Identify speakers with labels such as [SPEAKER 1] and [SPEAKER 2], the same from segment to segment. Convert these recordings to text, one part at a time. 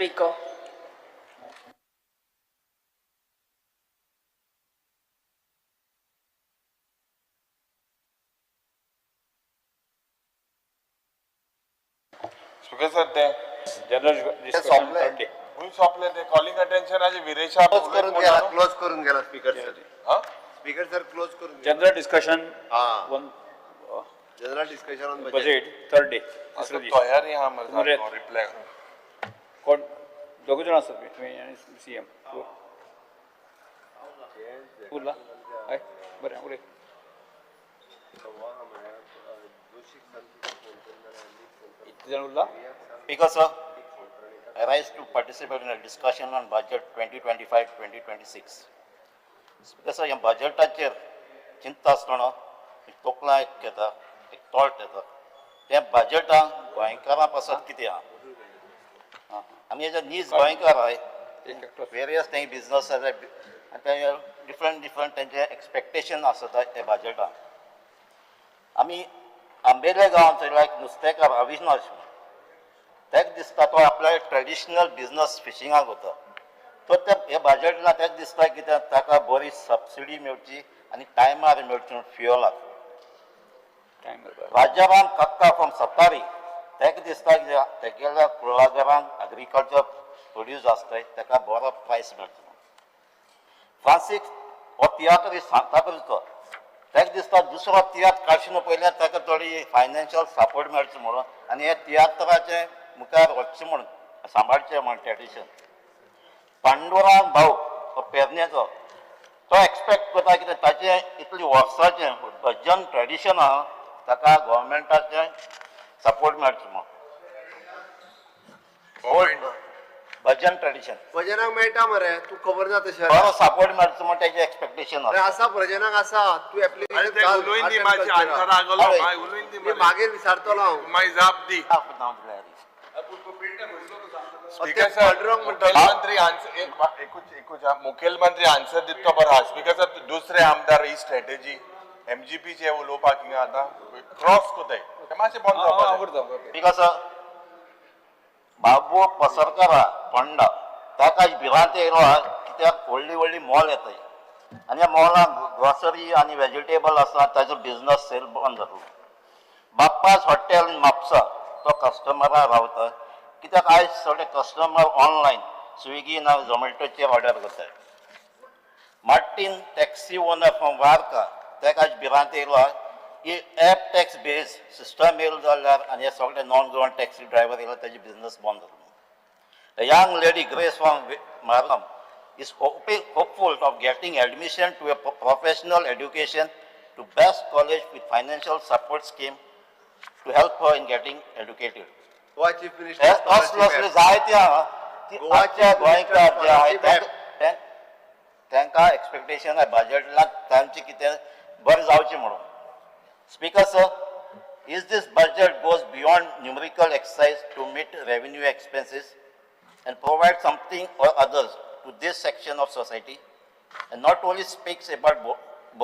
[SPEAKER 1] Speaker.
[SPEAKER 2] Speaker sir, ते
[SPEAKER 3] general discussion
[SPEAKER 4] संपलंय.
[SPEAKER 2] सोपले ते कॉलिंग अटेन्शन आज विरेशा
[SPEAKER 4] क्लोज करून गेला स्पीकर सर.
[SPEAKER 2] हा
[SPEAKER 4] स्पीकर सर क्लोज करून गेला.
[SPEAKER 3] जनरल डिस्कशन
[SPEAKER 4] हाँ.
[SPEAKER 3] One
[SPEAKER 4] general discussion on
[SPEAKER 3] budget third day
[SPEAKER 2] असं तयारी हा मला
[SPEAKER 3] रे.
[SPEAKER 2] रिप्लाय
[SPEAKER 3] कोण दोघं जण असतात तुम्ही आणि सीएम उरला काय बरं उरे इतने जण उरला.
[SPEAKER 5] Because I rise to participate in a discussion on budget 2025-2026. Because ह्या बजेटाचेर चिंता आसतना एक तोखलां एक येता एक थॉट येता त्या बजेटांक गोंयकारां पासत कितें आहा आमी हेजे नीज गोंयकार आहाय वेरियस तें बिजनस आनी ते डिफरंट तेंचे एक्सपेक्टेशन आसता त्या बजेटान आमी आंबेले गांवांत चयला एक नुस्तेकार अविनाश तेका दिसता तो आपल्या ट्रेडिशनल बिजनस फिशिंगाक वता तो त्या हे बजेटान तेका दिसता कितें ताका बरी सबसिडी मेळची आनी टायमार मेळची फ्युअलाक राजाराम कक्का फ्रॉम सत्तारी तेका दिसता कितें तेगेल्या कुळागरांक एग्रीकल्चर प्रोड्यूस आसताय ताका बरो प्रायस मेळचो फ्रांसीक हो तियात्र सांगता करचो तेका दिसता दुसरो तियात्र काडचे पयल्यार ताका थोडी फायनान्शियल सपोर्ट मेळचो म्हणून आनी हे तियात्राचे मुखार वचचें म्हूण सांबाळचें म्हण ट्रेडिशन पांडुरंग भाऊ हो पेरनेचो तो एक्सपेक्ट करता कितें ताचें इतली वर्साचें भजन ट्रेडिशन आहा ताका गोवोरमेंटाचें सपोर्ट मेळचो म्हूण भजन ट्रेडिशन
[SPEAKER 4] भजनाक मेळटा मरे तू खबर ना तशें
[SPEAKER 5] बरो सपोर्ट मेळचो म्हूण तेजें एक्सपेक्टेशन
[SPEAKER 4] अरे
[SPEAKER 5] आसा
[SPEAKER 4] आसा भजनाक आसा तू मागीर विचारतलो हांव
[SPEAKER 2] मागीर जाप दी स्पीकर सर मुखेलमंत्री आन्सर दिता बरो आहा स्पीकर सर दुसरे आमदार ही स्ट्रॅटेजी एमजीपीचे उलोवपाक हिंगा आतां क्रॉस कोताय ते मातशें बंद जावपाक
[SPEAKER 5] बिकॉज बाबू पसरकर फोंडा ताका भिरांत येयलो कित्याक व्हडली मॉल येताय आनी ह्या मॉलांत ग्रॉसरी आनी वेजिटेबल आसा ताजो बिजनस सेल बंद जालो बाप्पास हॉटेल म्हापसा तो कस्टमरां रावता कित्याक आयज सगळे कस्टमर ऑनलायन स्विगी ना झोमेटोचेर ऑर्डर करतात मार्टीन टॅक्सी ओनर फ्रॉम वार्का ताका आज भिरांत येयलो की एप टॅक्स बेज सिस्टम येयलो जाल्यार आनी हे सगळे नॉन गव्हर्मेंट टॅक्सी ड्रायव्हर येयलो ताजे बिजनस बंद जालो young lady Grace from Margao is hopeful of getting admission to a professional education to best college with financial support scheme to help her in getting educated.
[SPEAKER 4] Goa chief minister
[SPEAKER 5] असले जायत्या गोवाच्या गोंयकार जे आहाय तांकां एक्सपेक्टेशन आहे बजेटांत तांचे कितें बरें जावचें म्हणून speaker sir is this budget goes beyond numerical exercise to meet revenue expenses and provide something or others to this section of society and not only speaks about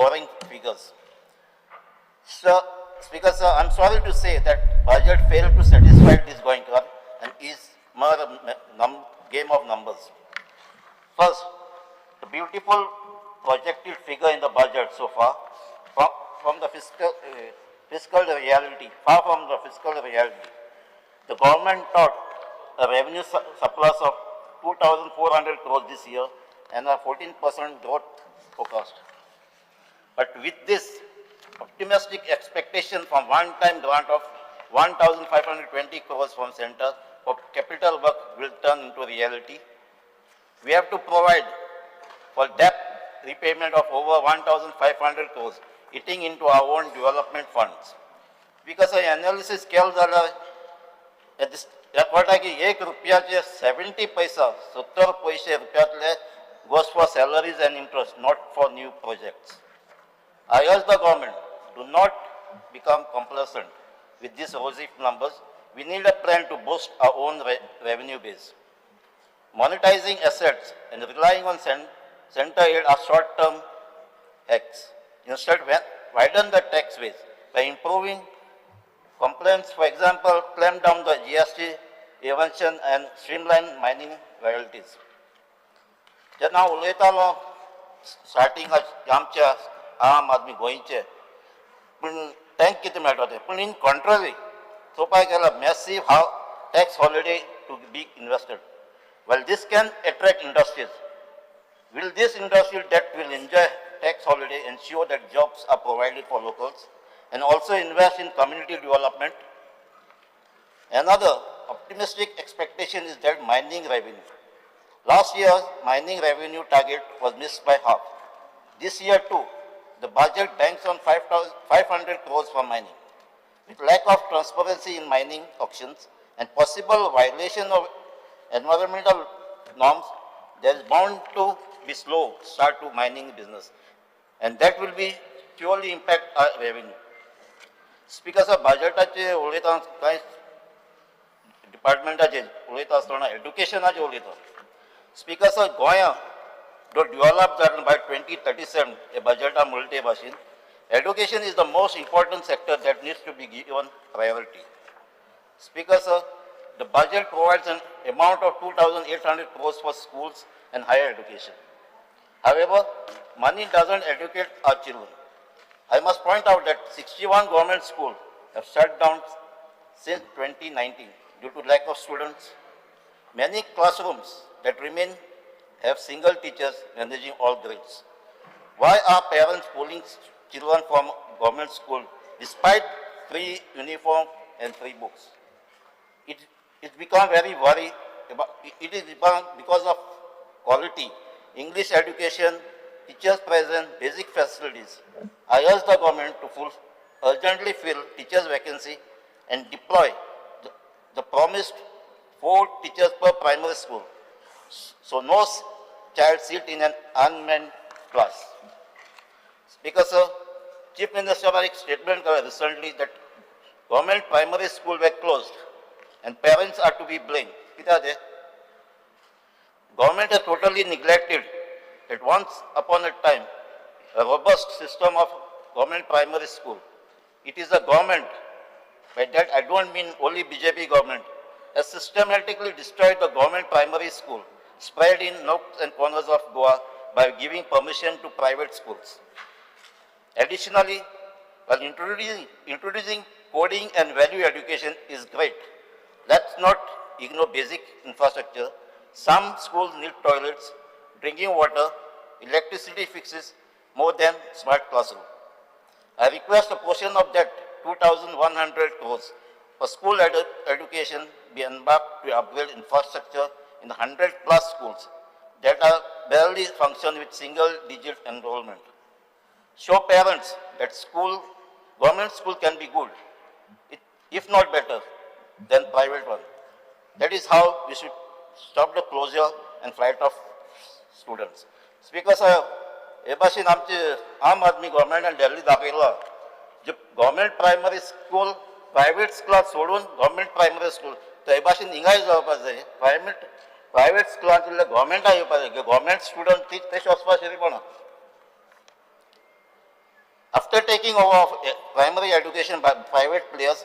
[SPEAKER 5] boring figures. Sir, Speaker sir, I'm sorry to say that budget failed to satisfy this goinkar and is more a game of numbers. First, the beautiful projected figure in the budget so far from the fiscal reality, far from the fiscal reality. The government thought a revenue surplus of 2,400 crores this year and a 14% growth forecast. But with this optimistic expectation from one-time grant of 1,520 crores from center for capital work will turn into reality. We have to provide for debt repayment of over 1,500 crores, eating into our own development funds. Because our analysis केलं जाल्यार की ₹1 70 पैसा 70 पैसे रुपयातले goes for salaries and interest, not for new projects. I urge the government, do not become complacent with these rosy numbers. We need a plan to boost our own revenue base. Monetizing assets and relying on center aid are short-term hacks. Instead, widen the tax base by improving compliance. For example, clamp down the GST prevention and streamline mining royalties. जेन्ना हांव उलयतालो starting आमच्या आम आदमी गोंयचे पूण तांकां कितें मेळटा तें पूण इन कॉन्ट्ररी चोवपाक गेल्यार massive have tax holiday to big invested well this can attract industries will this industry that will enjoy tax holiday ensure that jobs are provided for locals and also invest in community development? Another optimistic expectation is that mining revenue. Last year's mining revenue target was missed by half. This year too, the budget banks on 500 crores for mining. With lack of transparency in mining auctions and possible violation of environmental norms, there is bound to be slow start to mining business, and that will be surely impact our revenue. Speaker sir, budgetaचे उलयता कांय डिपार्टमेंटाचे उलयता आसतना एड्युकेशनाचे उलयता. Speaker sir, गोंया जो develop जातलो by 2037 हे बजेटा म्हणटे भाशेन education is the most important sector that needs to be given priority. Speaker sir, the budget provides an amount of 2,800 crores for schools and higher education. However, money doesn't educate our children. I must point out that 61 government schools have shut down since 2019 due to lack of students. Many classrooms that remain have single teachers managing all grades. Why are parents pulling children from government school despite free uniform and free books? It's become very worry. It is because of quality, English education, teachers present, basic facilities. I urge the government to urgently fill teachers' vacancy and deploy the promised 4 teachers per primary school, so no child sit in an unmanned class. Speaker sir, Chief Minister had a statement recently that government primary schools were closed and parents are to be blamed. Government has totally neglected that once upon a time a robust system of government primary school. It is the government, by that I don't mean only BJP government, has systematically destroyed the government primary school spread in nooks and corners of Goa by giving permission to private schools. Additionally, while introducing coding and value education is great, let's not ignore basic infrastructure. Some schools need toilets, drinking water, electricity fixes more than smart classroom. I request a portion of that 2,100 crores for school education be embarked to upgrade infrastructure in 100 plus schools that are barely function with single digit enrollment. Show parents that government school can be good, if not better, than private one. That is how we should stop the closure and flight of students. Speaker sir, हे भाशेन आमचे आम आदमी गव्हर्मेंटान दिल्ली दाखयला जे government primary school private स्कुलां सोडून government primary school तर हे भाशेन हिंगाय जावपाक जाय. प्रायव्हेट स्कुलांतले गव्हर्मेंटाक येवपाक जाय. गव्हर्मेंट स्टुडंट तशें वचपाक शिरीपणा. After taking over primary education by private players,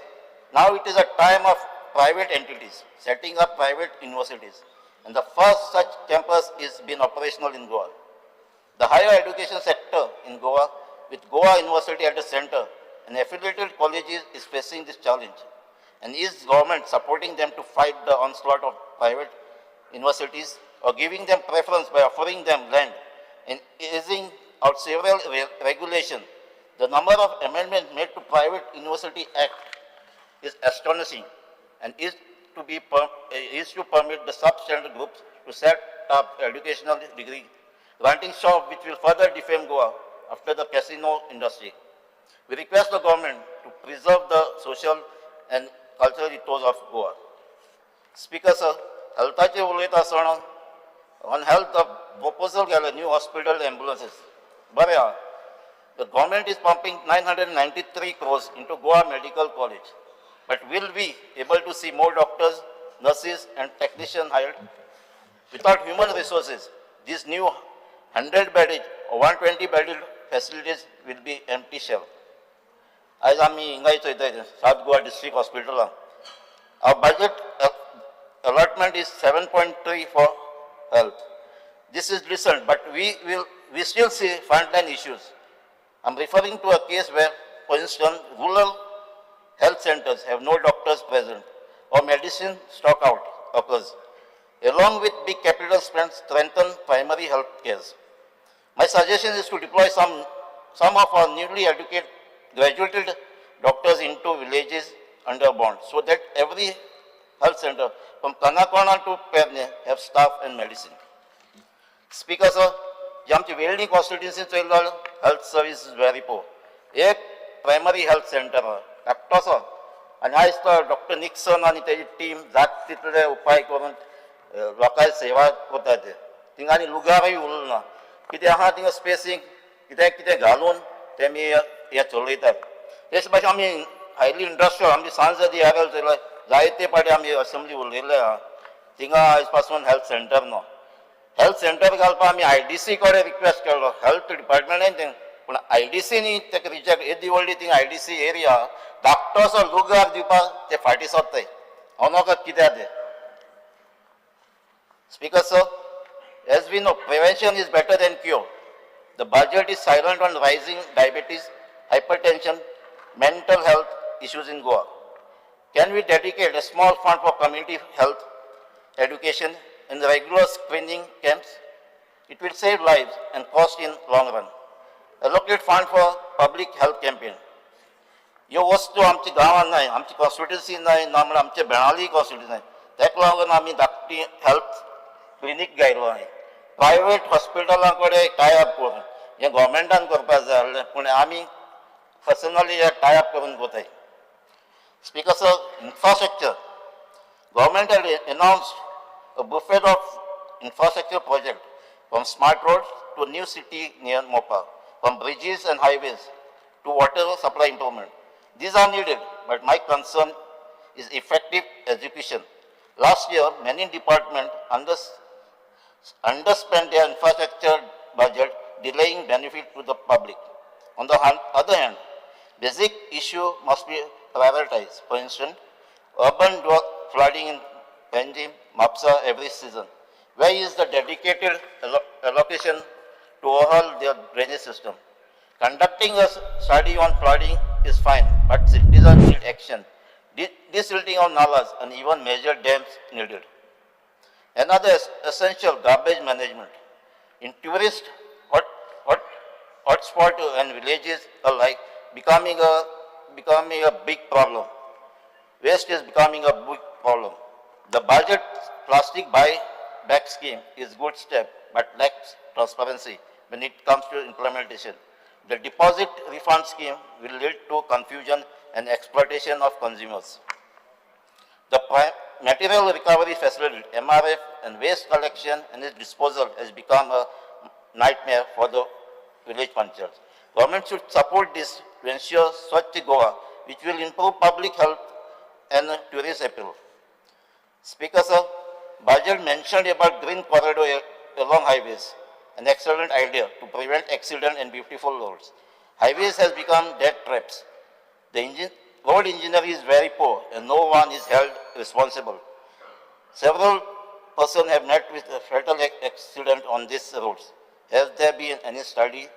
[SPEAKER 5] now it is a time of private entities setting up private universities, and the first such campus is been operational in Goa. The higher education sector in Goa, with Goa University at the center and affiliated colleges, is facing this challenge, and is government supporting them to fight the onslaught of private universities, or giving them preference by offering them land and easing out several regulations? The number of amendments made to Private University Act is astonishing, and is to permit the substandard groups to set up educational degree, granting shop which will further defame Goa after the casino industry. We request the government to preserve the social and cultural ethos of Goa. Speaker sir, healthaचे उलयता आसतना on health the proposal गेले new hospital ambulances. बरें आहा. The government is pumping 993 crores into Goa Medical College. But will we able to see more doctors, nurses and technicians hired? Without human resources, these new 100-bedded or 120-bedded facilities will be empty shell. As आमी हिंगा चयता South Goa District Hospital, our budget allotment is 7.3 for health. This is decent, but we still see frontline issues. I'm referring to a case where, for instance, rural health centers have no doctors present or medicine stock out occurs. Along with big capital spends, strengthen primary health care. My suggestion is to deploy some of our newly graduated doctors into villages under bond so that every health center from Kanakwana to Perne have staff and medicine. Speaker sir, जे आमची welding constituency चललो health service is very पोर एक primary health centre धाकटोसो आनी आयज तो doctor Nixon आनी तेजी टीम जात तितले उपाय करून लोकांची सेवा करता ते थिंगा आनी लुगारय उरलो ना कितें आहा थिंगा स्पेसींग कितें कितें घालून ते आमी हे चलयतात तेच भाशेन आमी हायली इंडस्ट्रियल आमची सांज दियावेल चलय जायते पाटी आमी असेंब्ली उलयल्ले आहा थिंगा आयज पासून health centre no health centre घालपाक आमी IDC कडेन रिक्वेस्ट केलो हेल्थ डिपार्टमेंटान तें पूण IDCनी तेका रिजेक्ट येदी व्हडली थिंगा IDC एरिया धाकटोसो लुगार दिवपाक ते फाटी सरताय हांव नोका कित्याक ते speaker sir as we know prevention is better than cure. The budget is silent on rising diabetes, hypertension, mental health issues in Goa. Can we dedicate a small fund for community health, education, and regular screening camps? It will save lives and cost in long run. Allocate fund for public health campaign. ह्यो वस्तू आमच्या गांवांत नाय, आमची constituency नाय, ना म्हळ्यार आमच्या बेळाली कॉन्स्टिट्युन्सी नाय. ताका लागून आमी धाकटी हेल्थ क्लिनीक घायलो आहाय. प्रायवेट हॉस्पिटलां कडेन टाय अप करून हें गव्हर्मेंटान करपाक जाय आसलें पूण आमी पर्सनली हे टाय अप करून कोताय. Speaker sir, infrastructure. Government had announced a buffet of infrastructure projects from smart roads to new city near Mopa, from bridges and highways to water supply improvement. These are needed, but my concern is effective execution. Last year, many departments underspent their infrastructure budget, delaying benefit to the public. On the other hand, basic issue must be prioritized. For instance, urban flooding in Panjim, Mapsa every season. Where is the dedicated allocation to overhaul their drainage system? Conducting a study on flooding is fine, but citizens need action. Desilting of nalas and even major dams needed. Another essential garbage management. In tourist hotspot and villages alike, becoming a big problem. Waste is becoming a big problem. The budget plastic buyback scheme is a good step, but lacks transparency when it comes to implementation. The deposit refund scheme will lead to confusion and exploitation of consumers. The material recovery facility, MRF, and waste collection and its disposal has become a nightmare for the village panchayats. Government should support this to ensure Swachh Goa, which will improve public health and tourist appeal. Speaker sir, budget mentioned about green corridor along highways, an excellent idea to prevent accident and beautiful roads. Highways has become death traps. The road engineering is very poor and no one is held responsible. Several persons have met with a fatal accident on these roads. Has there been any study?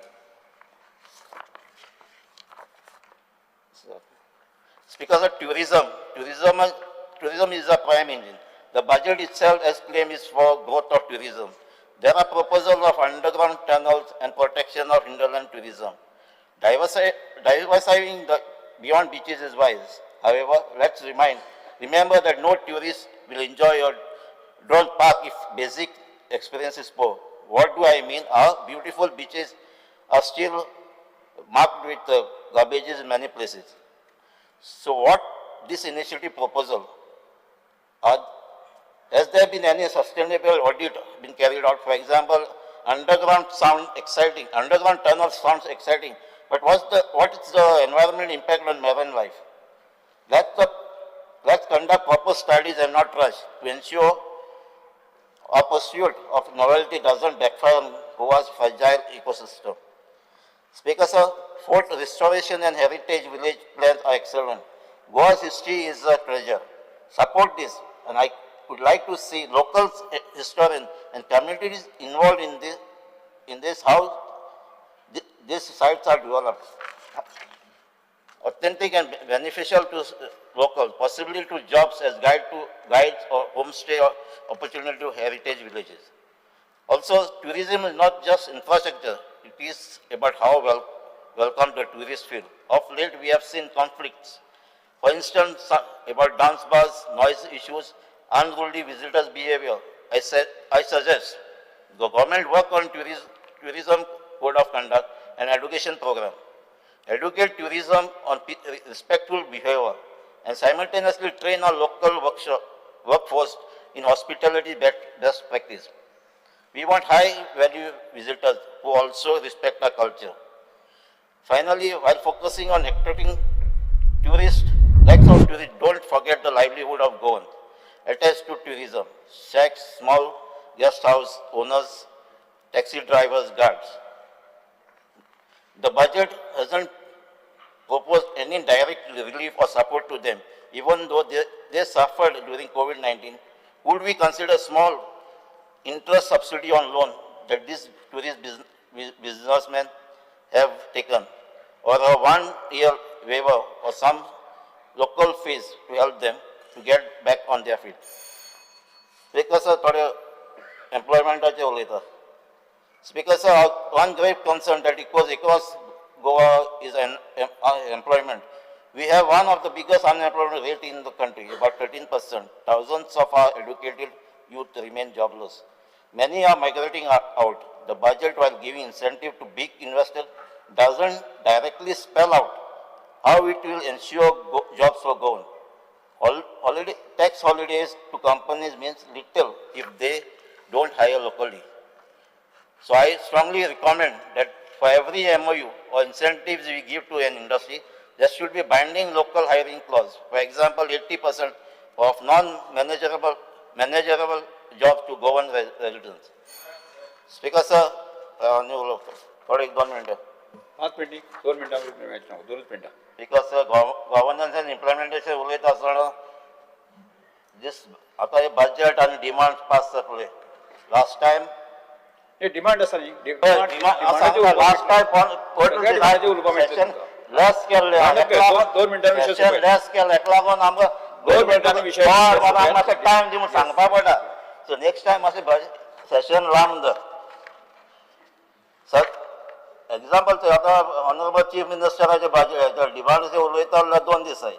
[SPEAKER 5] Speaker of tourism is a prime engine. The budget itself, as claimed, is for growth of tourism. There are proposals of underground tunnels and protection of hinterland tourism. Diversifying the beyond beaches is wise. However, let's remember that no tourist will enjoy your drone park if basic experience is poor. What do I mean? Our beautiful beaches are still marked with garbages in many places. So what this initiative proposal, has there been any sustainable audit been carried out? For example, underground tunnel sounds exciting, but what is the environmental impact on marine life? Let's conduct proper studies and not rush to ensure our pursuit of novelty doesn't backfire on Goa's fragile ecosystem. Speaker sir, fort restoration and heritage village plans are excellent. Goa's history is a treasure. Support this, and I would like to see local historians and communities involved in this how these sites are developed. Authentic and beneficial to local, possibly to jobs as guides or homestay or opportunity to heritage villages. Also, tourism is not just infrastructure, it is about how welcome the tourist feel. Of late, we have seen conflicts. For instance, about dance bars, noise issues, unruly visitors' behavior. I suggest the government work on tourism code of conduct and education program. Educate tourism on respectful behavior and simultaneously train our local workforce in hospitality best practice. We want high-value visitors who also respect our culture. Finally, while focusing on attracting tourists, don't forget the livelihood of Goan attached to tourism. Shacks, small guest house owners, taxi drivers, guards. The budget hasn't proposed any direct relief or support to them, even though they suffered during COVID-19. Would we consider small interest subsidy on loan that these tourist businessmen have taken, or a 1 year waiver or some local fees to help them to get back on their feet? Speaker sir, थोडे employment उलयता. Speaker sir, one great concern that across Goa is employment. We have one of the biggest unemployment rate in the country, about 13%. Thousands of our educated youth remain jobless. Many are migrating out. The budget, while giving incentive to big investors, doesn't directly spell out how it will ensure jobs for Goan. Tax holidays to companies means little if they don't hire locally. So I strongly recommend that for every MOU or incentives we give to an industry, there should be binding local hiring clause. For example, 80% of non-managerable jobs to Goan residents. Speaker sir, थोडे 2 मिनिटं.
[SPEAKER 3] 5 मिनिटी 2 मिनिटां match ना 2 मिनिटां.
[SPEAKER 5] Because governance and implementation उलयता आसतना आता हे budget आणि demand pass जातले. Last time
[SPEAKER 3] हे डिमांड आसा न्ही
[SPEAKER 5] लास्ट टाइम सेशन लेस केल्ले
[SPEAKER 3] 2 मिनिटां विशय
[SPEAKER 5] सेशन लेस केले हेका लागून आमकां
[SPEAKER 3] 2 मिनिटांनी विशय
[SPEAKER 5] मातसो टायम दिवन सांगपा पडटा. सो नेक्स्ट टाइम मातशें सेशन लांब दर. सर एग्जाम्पल आता ऑनरेबल चीफ मिनिस्टराचे बजेट डिमांड उलयता जाल्यार 2 दीस जाय.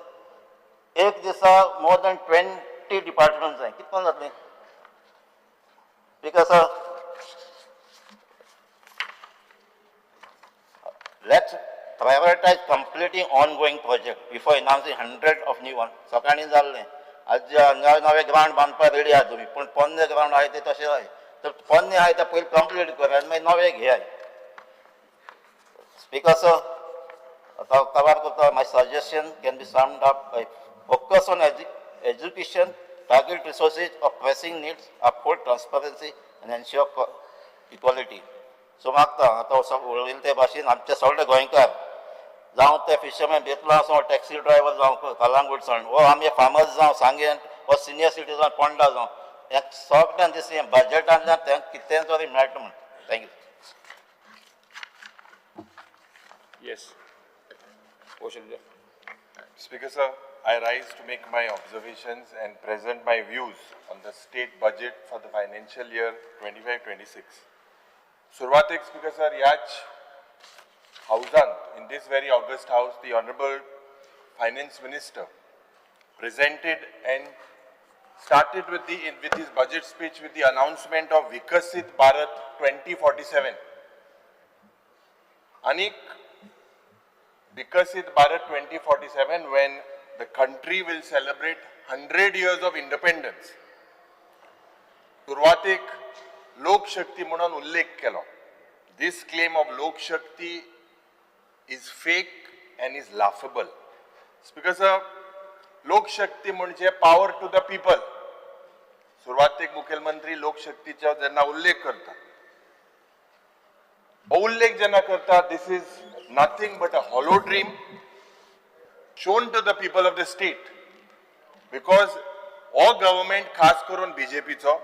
[SPEAKER 5] एक दिसा मोर दॅन 20 डिपार्टमेंट्स जाय. कितको जातलें? Because let's prioritize completing ongoing project before announcing hundreds of new ones. सकाळी जाल्लें आज नवे ग्राउंड बांदपाक रेडी आहा तुमी, पूण पोन्ने ग्राउंड आहाय ते तशें जाय. तर पोन्ने आहाय ते पयलीं कंप्लीट कर आनी मागीर नवे घेयाय. स्पीकर सर, आतां कवर करता. My suggestion can be summed up by focus on education, target resources of pressing needs, uphold transparency and ensure equality. So मागता आतां उलयले ते भाशेन आमचे सगळे गोंयकार जावं ते फिशरमॅन बेतला आसूं टॅक्सी ड्रायव्हर जावं कलांगूटसावन वो आमचे फार्मर्स जावं सांगेन वो सिनियर सिटीजन पोंडा जावं ह्या सगळ्यांक दिसलें बजेटांतल्यान तांकां कितें तरी मेळटा म्हण. Thank you.
[SPEAKER 3] Yes question.
[SPEAKER 2] Speaker sir, I rise to make my observations and present my views on the state budget for the financial year 25-26. सुरवातेक स्पीकर सर ह्याच हाउसान in this very august house the honorable finance minister presented and started with his budget speech with the announcement of Vikasit Bharat 2047. Anik Vikasit Bharat 2047, when the country will celebrate 100 years of independence. सुरवातेक लोक शक्ती म्हणून उल्लेख केलो. This claim of Lok Shakti is fake and is laughable. Because Lok Shakti म्हणजे power to the people. सुरुवातीक मुख्यमंत्री लोक शक्तीचा जेन्ना उल्लेख करता, उल्लेख जेन्ना करता, this is nothing but a hollow dream shown to the people of the state. Because हो गव्हर्मेंट खास करून बीजेपीचो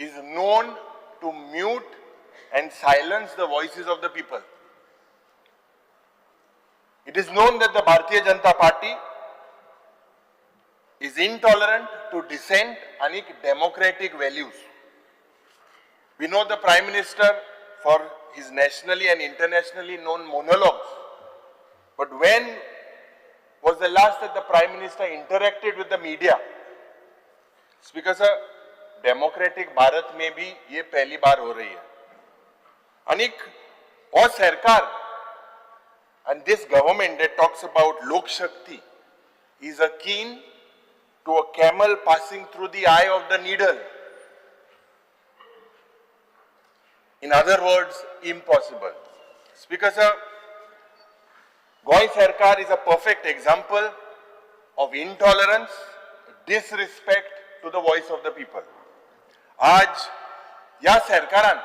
[SPEAKER 2] is known to mute and silence the voices of the people. It is known that the Bharatiya Janata Party is intolerant to dissent and democratic values. We know the Prime Minister for his nationally and internationally known monologues. But when was the last that the Prime Minister interacted with the media? Speaker sir, democratic Bharat में भी ये पहली बार हो रही है. अनिक और सरकार and this government that talks about Lok Shakti is akin to a camel passing through the eye of the needle. In other words, impossible. Speaker sir, Goy Sarkar is a perfect example of intolerance, disrespect to the voice of the people. आज या सरकारान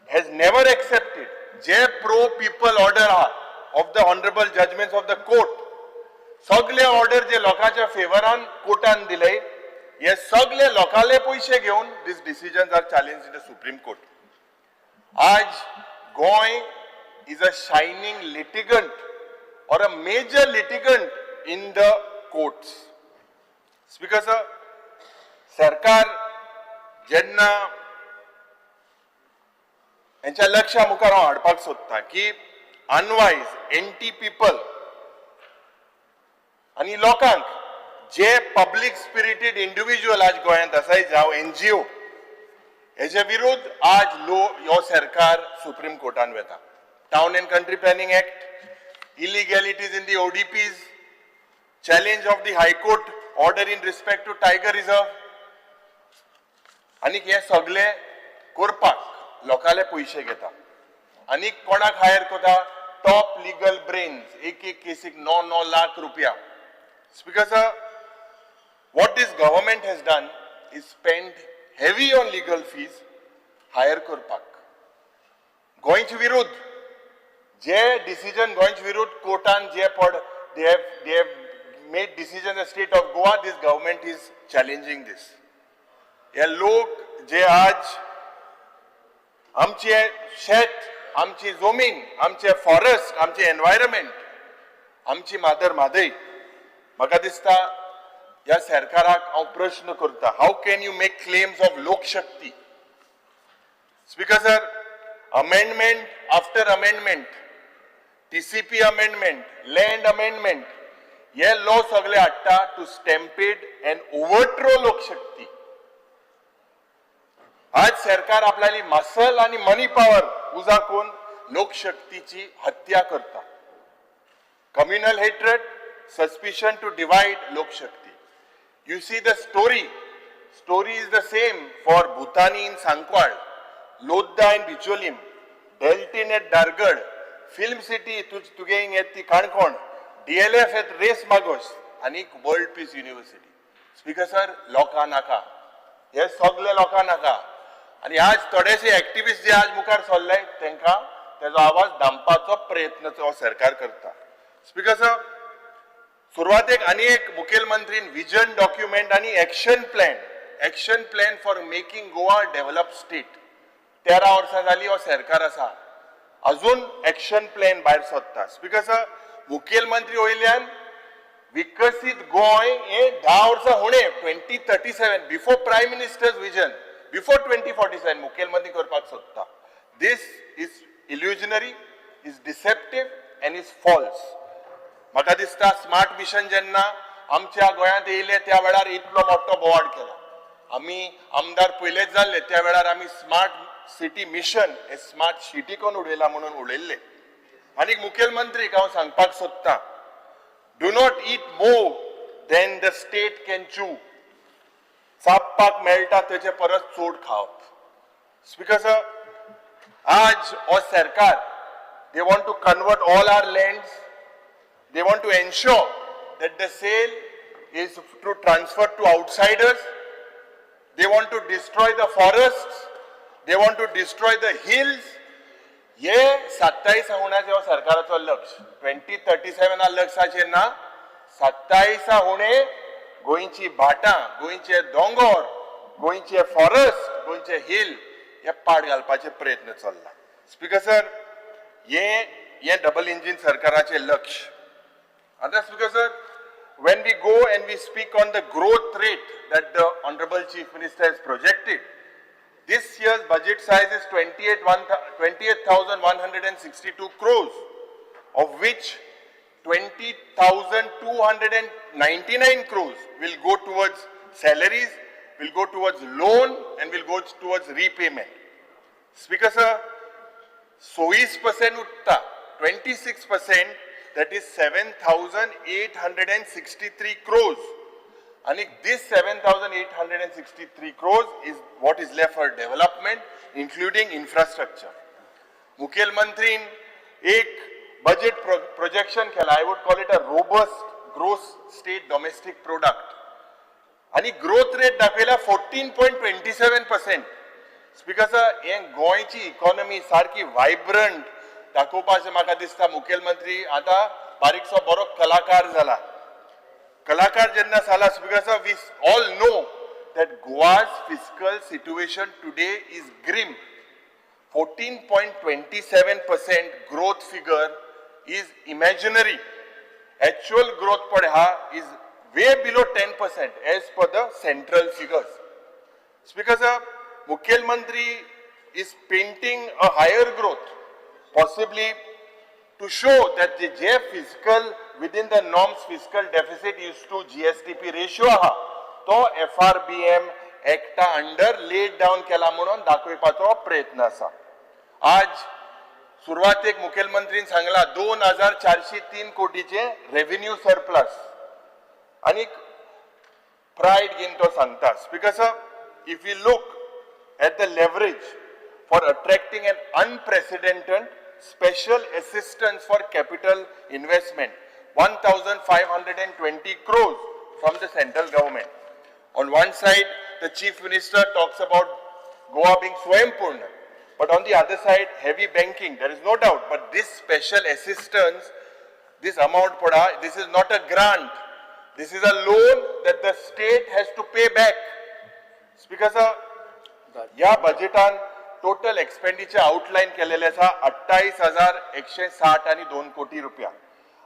[SPEAKER 2] has never accepted जे pro people order of the honorable judgments of the court सगळे order जे लोकांच्या फेवरान कोर्टान दिले हे सगळे लोकांले पैसे घेऊन these decisions are challenged in the Supreme Court. आज गोय is a shining litigant or a major litigant in the courts. Speaker sir, सरकार जेन्ना यांच्या लक्षा मुखार हाडपाक सोदता की अनवाइज एंटी पीपल आणि लोकांक जे पब्लिक स्पिरिटेड इंडिव्हिज्युअल आज गोंयांत आसाय जावं एनजीओ हेजे विरुद्ध आज ह्यो सरकार सुप्रीम कोर्टान वेता. Town end country planning act, illegalities in the ODPs, challenge of the High Court order in respect to Tiger Reserve. आणि हे सगळे करपाक लोकांले पैसे घेता आणि कोणाक हायर करता टॉप लिगल ब्रेन्स एक केसीक 9 लाख रुपया. Speaker sir, what this government has done is spend heavy on legal fees hire करपाक. गोंयचे विरुद्ध जे डिसिजन गोंयचे विरुद्ध कोर्टान जे पड they have made decision the state of Goa, this government is challenging this. हे लोक जे आज आमचे शेत, आमची जमीन, आमचे फॉरेस्ट, आमचे एन्व्हायरमेंट, आमची मादर म्हादय, म्हाका दिसता ह्या सरकाराक हांव प्रश्न करता, how can you make claims of Lokshakti? Speaker sir, amendment after amendment, TCP amendment, land amendment, हे लॉ सगळे हाडटा टू स्टॅम्पेड अँड ओव्हरथ्रो लोकशक्ती. आज सरकार आपल्याली मसल आणि मनी पॉवर उजा करून लोकशक्तीची हत्या करता. Communal hatred, suspicion to divide लोकशक्ती. You see the story is the same for Bhutani in Sancoale, Lodha in Bicholim, Deltin at Dargad, film city तुगे येत ती काणकोण, DLF एट रेस मागोस आणि world peace university. Speaker sir, लोकां नाका, हे सगळे लोकां नाका. आणि आज थोडेशे एक्टिविस्ट जे आज मुखार सरले तांकां तेजो आवाज दामपाचो प्रयत्न सरकार करता. स्पीकर सर, सुरवातेक आनी एक मुखेलमंत्रीन विजन डॉक्युमेंट आणि action plan for making Goa develop state. 13 वर्सां जाली हो सरकार आसा, अजून एक्शन प्लॅन भायर सोदता. स्पीकर सर, मुखेलमंत्री वयल्यान विकसीत गोंय हे 10 वर्सां होणे 2037 before prime minister's vision, before 2047 मुखेलमंत्री करपाक सोदता. This is illusionary, is deceptive and is false. म्हाका दिसता स्मार्ट मिशन जेन्ना आमच्या गोंयांत येयले त्या वेळार इतलो मोठो बोवाड केलो. आमी आमदार पयलेच जाल्ले त्या वेळार आमी स्मार्ट सिटी मिशन हे स्मार्ट सिटी कोण उडयला म्हणून उडयल्ले. आनी मुखेलमंत्रीक हांव सांगपाक सोदता, do not eat more than the state can चू. चापपाक मेळटा तेचे परस चोड खावप. स्पीकर सर, आज हो सरकार they want to convert all our lands, they want to ensure that the sale is to transfer to outsiders, they want to destroy the forests, they want to destroy the hills. हे 27 होण्याचे हो सरकाराचो लक्ष. 2037 लक्षाचे ना, 27 होणे गोंयची भाटां, गोंयचे दोंगर, गोंयचे फॉरेस्ट, गोंयचे हिल हे पाड घालपाचे प्रयत्न चल्ला. स्पीकर सर, हे डबल इंजिन सरकाराचे लक्ष. And Speaker sir, when we go and we speak on the growth rate that the Honorable Chief Minister has projected, this year's budget size is 28,162 crores, of which 20,299 crores will go towards salaries, will go towards loan and will go towards repayment. Speaker sir, 26% utta, 26%, that is 7,863 crores. And this 7,863 crores is what is left for development, including infrastructure. Mukhyamantri एक budget projection केला, I would call it a robust gross state domestic product. आणि growth rate दाखवला 14.27%. Speaker sir, हे गोंयची economy सारखी vibrant दाखोवपाचें म्हाका दिसता मुखेलमंत्री आतां बारीकसो बरो कलाकार जाला. कलाकार जेन्ना जाला, speaker sir, we all know that Goa's fiscal situation today is grim. 14.27% growth figure is imaginary. Actual growth is way below 10% as per the central figures. Speaker sir, Mukhyamantri is painting a higher growth, possibly to show that the J fiscal within the norms fiscal deficit is to GSTP ratio तो FRBM एकटा under laid down केला म्हणून दाखोवपाचो प्रयत्न आसा. आज सुरवातेक मुखेलमंत्रीन सांगला 2,403 कोटीचे रेव्हेन्यू सरप्लस आणि प्राइड घेवन तो सांगता. Speaker sir, if we look at the leverage for attracting an unprecedented special assistance for capital investment, 1,520 crores from the central government. On one side, the Chief Minister talks about Goa being Swaympurna, but on the other side, heavy banking, there is no doubt. But this special assistance, this amount, this is not a grant. This is a loan that the state has to pay back. Speaker sir, या बजेटान total expenditure outline केलेले आसा 28,162 कोटी रुपया.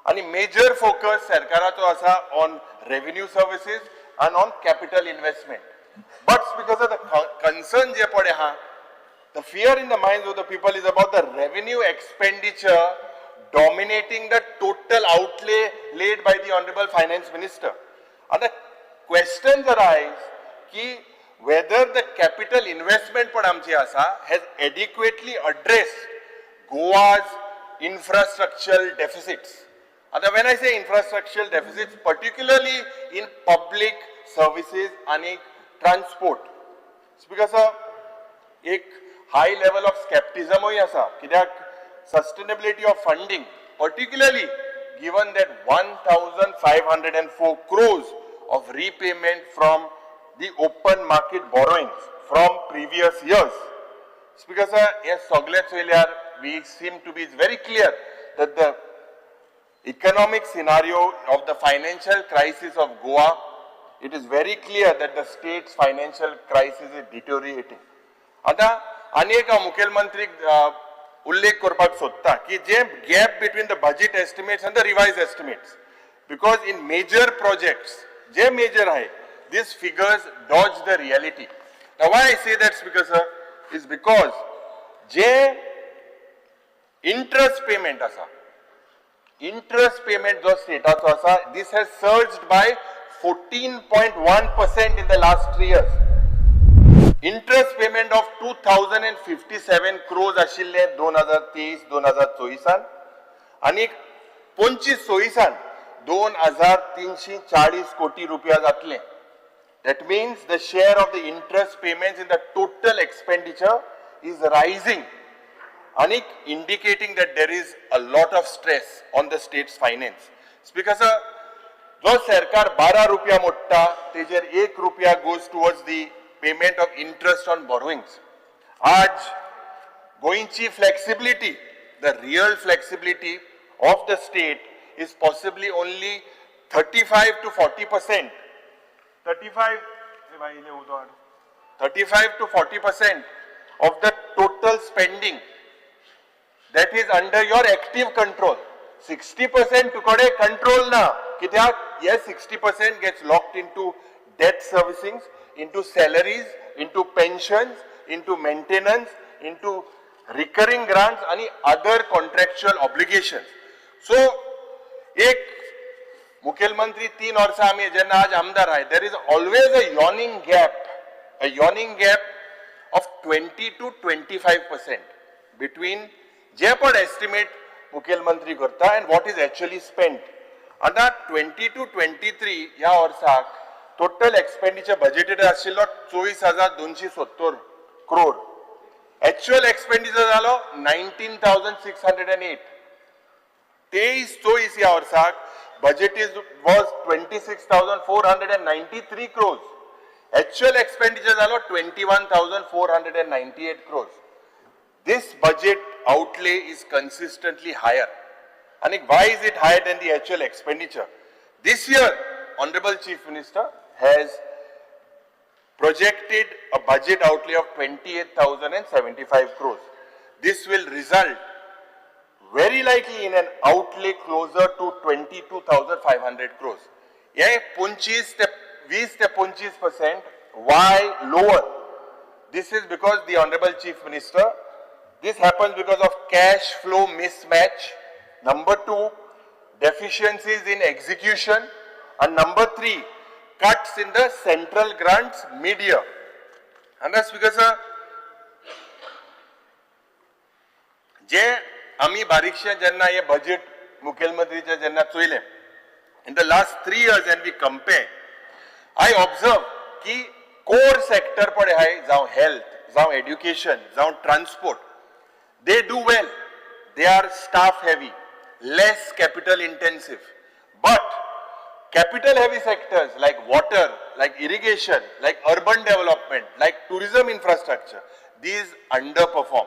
[SPEAKER 2] आणि major focus सरकाराचो आसा on revenue services and on capital investment. But because of the concern je pade ha, the fear in the minds of the people is about the revenue expenditure dominating the total outlay laid by the Honorable Finance Minister. And the questions arise ki whether the capital investment pad amchi asa has adequately addressed Goa's infrastructural deficits. And when I say infrastructural deficits, particularly in public services and transport. Speaker sir, एक high level of skepticism होई आसा कित्याक sustainability of funding, particularly given that 1,504 crores of repayment from the open market borrowings from previous years. Speaker sir, yes, we seem to be very clear that the economic scenario of the financial crisis of Goa, it is very clear that the state's financial crisis is deteriorating. आता अनेका मुखेलमंत्री उल्लेख करपाक सोदता की जे gap between the budget estimates and the revised estimates, because in major projects, जे major आहे, these figures dodge the reality. Now why I say that, Speaker sir, is because जे interest payment असा, interest payment जो स्टेटाचो आसा, this has surged by 14.1% in the last 3 years. Interest payment of 2,057 crores आशिल्ले 2023-2024 आणि 25-26 2,340 कोटी रुपया जातले. That means the share of the interest payments in the total expenditure is rising, and indicating that there is a lot of stress on the state's finance. Speaker sir, जो सरकार 12 रुपया मोडटा तेजेर 1 रुपया goes towards the payment of interest on borrowings. आज गोंयची flexibility, the real flexibility of the state is possibly only 35 to 40%. 35 to 40% of the total spending that is under your active control. 60% tukade control na. Kityak? Yes, 60% gets locked into debt servicing, into salaries, into pensions, into maintenance, into recurring grants and other contractual obligations. So, एक मुख्यमंत्री 3 वर्षा आम्ही जेन्ना आज आमदार आहे, there is always a yawning gap of 20 to 25% between जे पण estimate मुख्यमंत्री करता and what is actually spent. आता 20 to 23 या वर्षाक total expenditure budgeted आशिल्लो 24,270 crore. Actual expenditure जालो 19,608. 23-24 या वर्षाक budget was 26,493 crores. Actual expenditure zalo 21,498 crores. This budget outlay is consistently higher. And why is it higher than the actual expenditure? This year, Honorable Chief Minister has projected a budget outlay of 28,075 crores. This will result very likely in an outlay closer to 22,500 crores. Yeah, 20 to 25%. Why lower? This is because the Honorable Chief Minister, this happens because of cash flow mismatch. Number 2, deficiencies in execution. And number 3, cuts in the central grants mid-year. And that's because आम्ही बारीकशें जेन्ना हे budget मुख्यमंत्रीचे जेन्ना चोयलें, in the last 3 years and we compare, I observe की core sector पडे हाय, जावं health, जावं education, जावं transport, they do well. They are staff heavy, less capital intensive. But capital heavy sectors like water, like irrigation, like urban development, like tourism infrastructure, these underperform.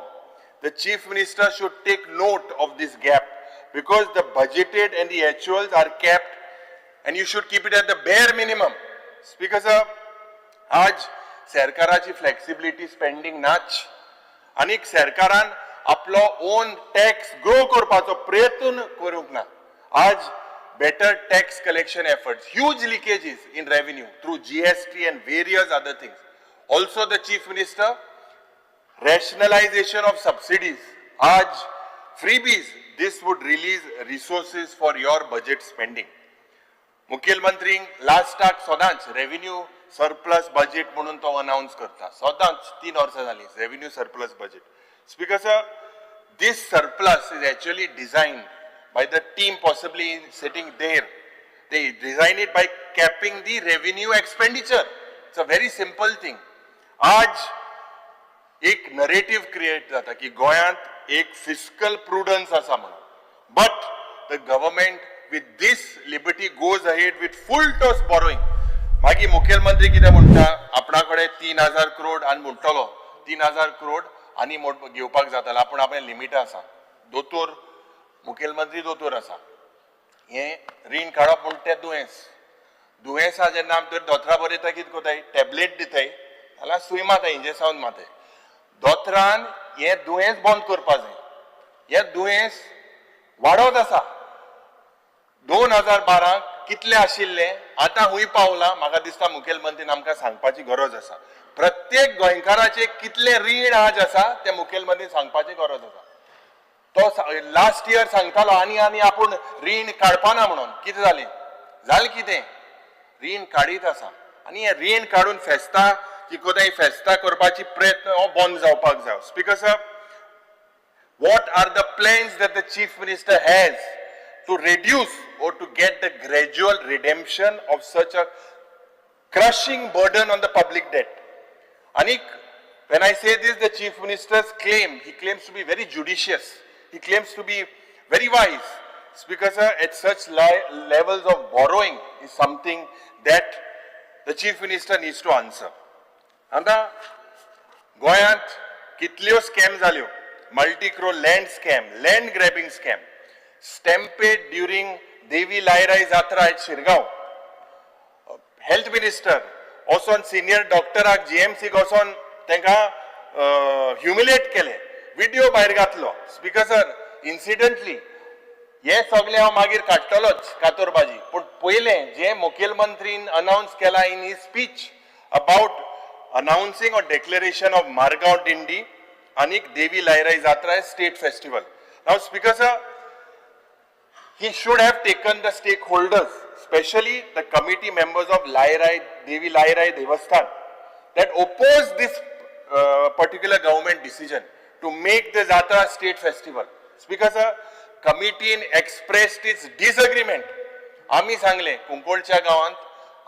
[SPEAKER 2] The Chief Minister should take note of this gap because the budgeted and the actuals are kept and you should keep it at the bare minimum. Speaker sir, आज सरकाराची flexibility spending नाच आणि सरकारान आपलो own tax grow करपाचो प्रयत्न करूंक ना. आज better tax collection efforts, huge leakages in revenue through GST and various other things. Also the Chief Minister, rationalization of subsidies, आज freebies, this would release resources for your budget spending. मुख्यमंत्री last टाक सदांच revenue surplus budget म्हणून तो announce करता, सदांच 3 वर्सां जाली revenue surplus budget. Speaker sir, this surplus is actually designed by the team possibly sitting there. They design it by capping the revenue expenditure. It's a very simple thing. आज एक narrative create जाता की गोंयांत एक fiscal प्रुडन्स आसा म्हणून. But the government with this liberty goes ahead with full toss borrowing. मागीर मुख्यमंत्री कितें म्हणटा, आपणा कडेन 3,000 करोड आनी म्हणटलो 3,000 करोड आनी घेवपाक जातालो, पूण आपणें लिमिटां आसा. दोतोर मुख्यमंत्री दोतोर आसा, हें रीण काडप म्हूण तें दुयेंसा जेन्ना आमी तर दोतोरा बरयता कितें कोताय, टॅबलेट दिताय नाल्यार सुय माताय, इंजेक्शन माताय. दोतरान हें दुयेंस बंद करपा जाय. हें दुयेंस वाडत आसा. 2012 कितले आशिल्ले आतां हुंय पावला. म्हाका दिसता मुख्यमंत्रीन आमकां सांगपाची गरज आसा. प्रत्येक गोंयकाराचे कितले रीण आज आसा ते मुख्यमंत्रीन सांगपाची गरज आसा. तो लास्ट इयर सांगतालो आनी आपूण रीण काडपाना म्हणून. कितें जालें? जालें कितें? रीण काडीत आसा आनी हें रीण काडून फेस्तां की कोदाय फेस्तां करपाची प्रयत्न हो बंद जावपाक जाय. Speaker sir, what are the plans that the Chief Minister has to reduce or to get the gradual redemption of such a crushing burden on the public debt? Anik, when I say this, the Chief Minister's claim, he claims to be very judicious. He claims to be very wise. Speaker sir, at such levels of borrowing is something that the Chief Minister needs to answer. आता गोंयांत कितल्यो scam जाल्यो. Multi crore land scam, land grabbing scam, stampede during Devi Lairai Jatra at Shirgao, health minister वचोन senior डॉक्टराक जीएमसीक वचोन तांकां humiliate केले, व्हिडिओ भायर घातलो. स्पीकर सर, इन्सिडंटली हे सगळे हांव मागीर काडटलोच कातोरबाजी, पूण पयलें जे मुखेलमंत्रीन अनाउन्स केला in he speech about announcing or declaration of Margaon Dindi and Devi Lairai Jatra as state festival. Now, Speaker sir, he should have taken the stakeholders, especially the committee members of Devi Lairai Devasthan, that opposed this particular government decision to make the Jatra a state festival. Speaker sir, committee expressed its disagreement. आम्ही सांगले कुंकोळच्या गावांत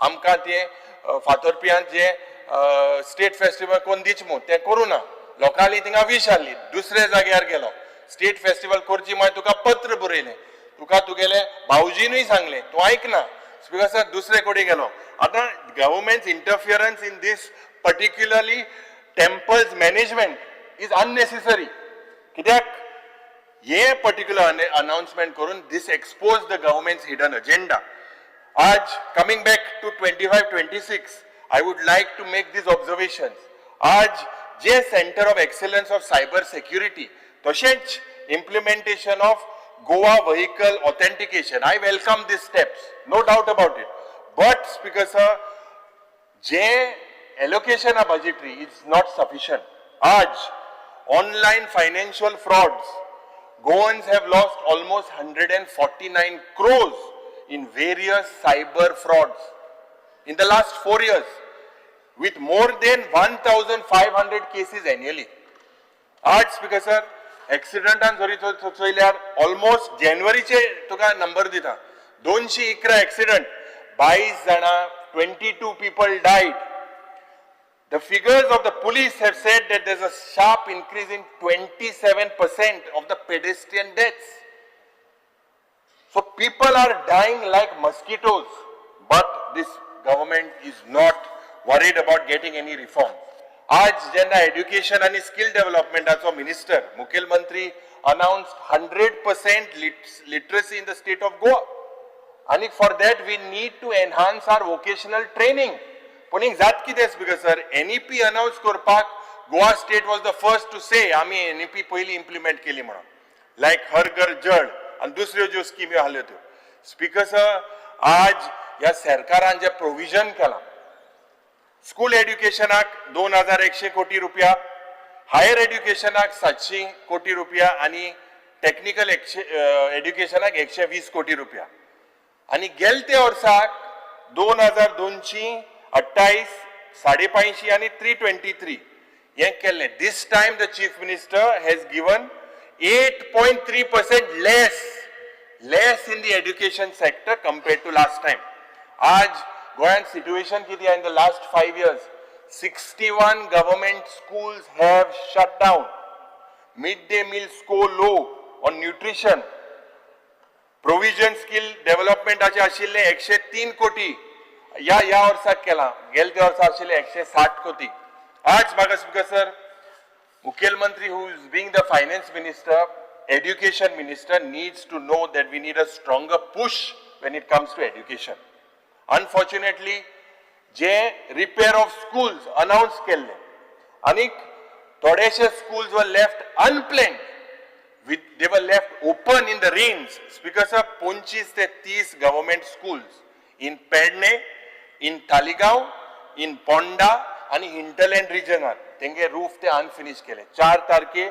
[SPEAKER 2] आमकां ते फातोरपियांत जे state festival कोण दिचमू ते करू ना, लोकांनी थिंगा विश हाडली, दुसऱ्या जाग्यार गेलो, स्टेट फेस्टिवल करची म्हण तुका पत्र बरयलें, तुका तुगेले भाऊजीनूय सांगले, तूं ऐकना. स्पीकर सर, दुसरे कडेन गेलो. आतां government interference in this particularly temples management is unnecessary. कित्याक हे पर्टिक्युलर अनाउन्समेंट करून this exposes the government's hidden agenda. आज coming back to 25-26 I would like to make these observations. आज जे centre of excellence of cyber security तशेंच implementation of Goa vehicle authentication, I welcome these steps, no doubt about it. But Speaker sir, जे allocation of budgetary is not sufficient. आज online financial frauds, Goans have lost almost 149 crores in various cyber frauds in the last 4 years, with more than 1,500 cases annually. आज Speaker sir, accidentan जरी चोयल्यार almost Januaryचे तुका number दिता, 211 accident, 22 जाणां, 22 people died. The figures of the police have said that there's a sharp increase in 27% of the pedestrian deaths. So people are dying like mosquitoes, but this government is not worried about getting any reform. आज जेन्ना education आणि skill डेव्हलपमेंटाचो minister मुखेलमंत्री announced 100% literacy in the state of Goa, आणि for that we need to enhance our vocational training. पण एक जात कितें Speaker sir, NEP announce करपाक Goa state was the first to say आम्ही NEP पयली implement केली म्हणून, like हर घर जल आणि दुसऱ्यो ज्यो स्कीमी आसल्यो त्यो. Speaker sir, आज ह्या सरकारान जे प्रोविजन केला, स्कूल एड्युकेशनाक 2,100 कोटी रुपया, हायर एड्युकेशनाक 700 कोटी रुपया आणि टेक्निकल एड्युकेशनाक 120 कोटी रुपया. आणि गेल्या वर्साक 2,228, 550 आणि 323 हे केल्ले. This time the chief minister has given 8.3% less in the education sector compared to last time. आज गोंयांत सिच्युएशन किती आहे? In the last 5 years, 61 government schools have shut down. Midday meal score low on nutrition. Provision skill development आचे आशिल्ले 103 कोटी या वर्साक केला, गेल्या वर्सा आशिल्ले 160 कोटी. आज म्हाका Speaker sir, मुखेलमंत्री who is being the finance minister, education minister needs to know that we need a stronger push when it comes to education. Unfortunately, जे repair of schools announced केले आणि थोडेशे schools were left unplanned. They were left open in the rains. Speaker sir, 25 ते 30 government schools in Pedne, in Taligaon, in Ponda आणि hinterland regional तेंगे roof ते unfinished केले. 4 तारखे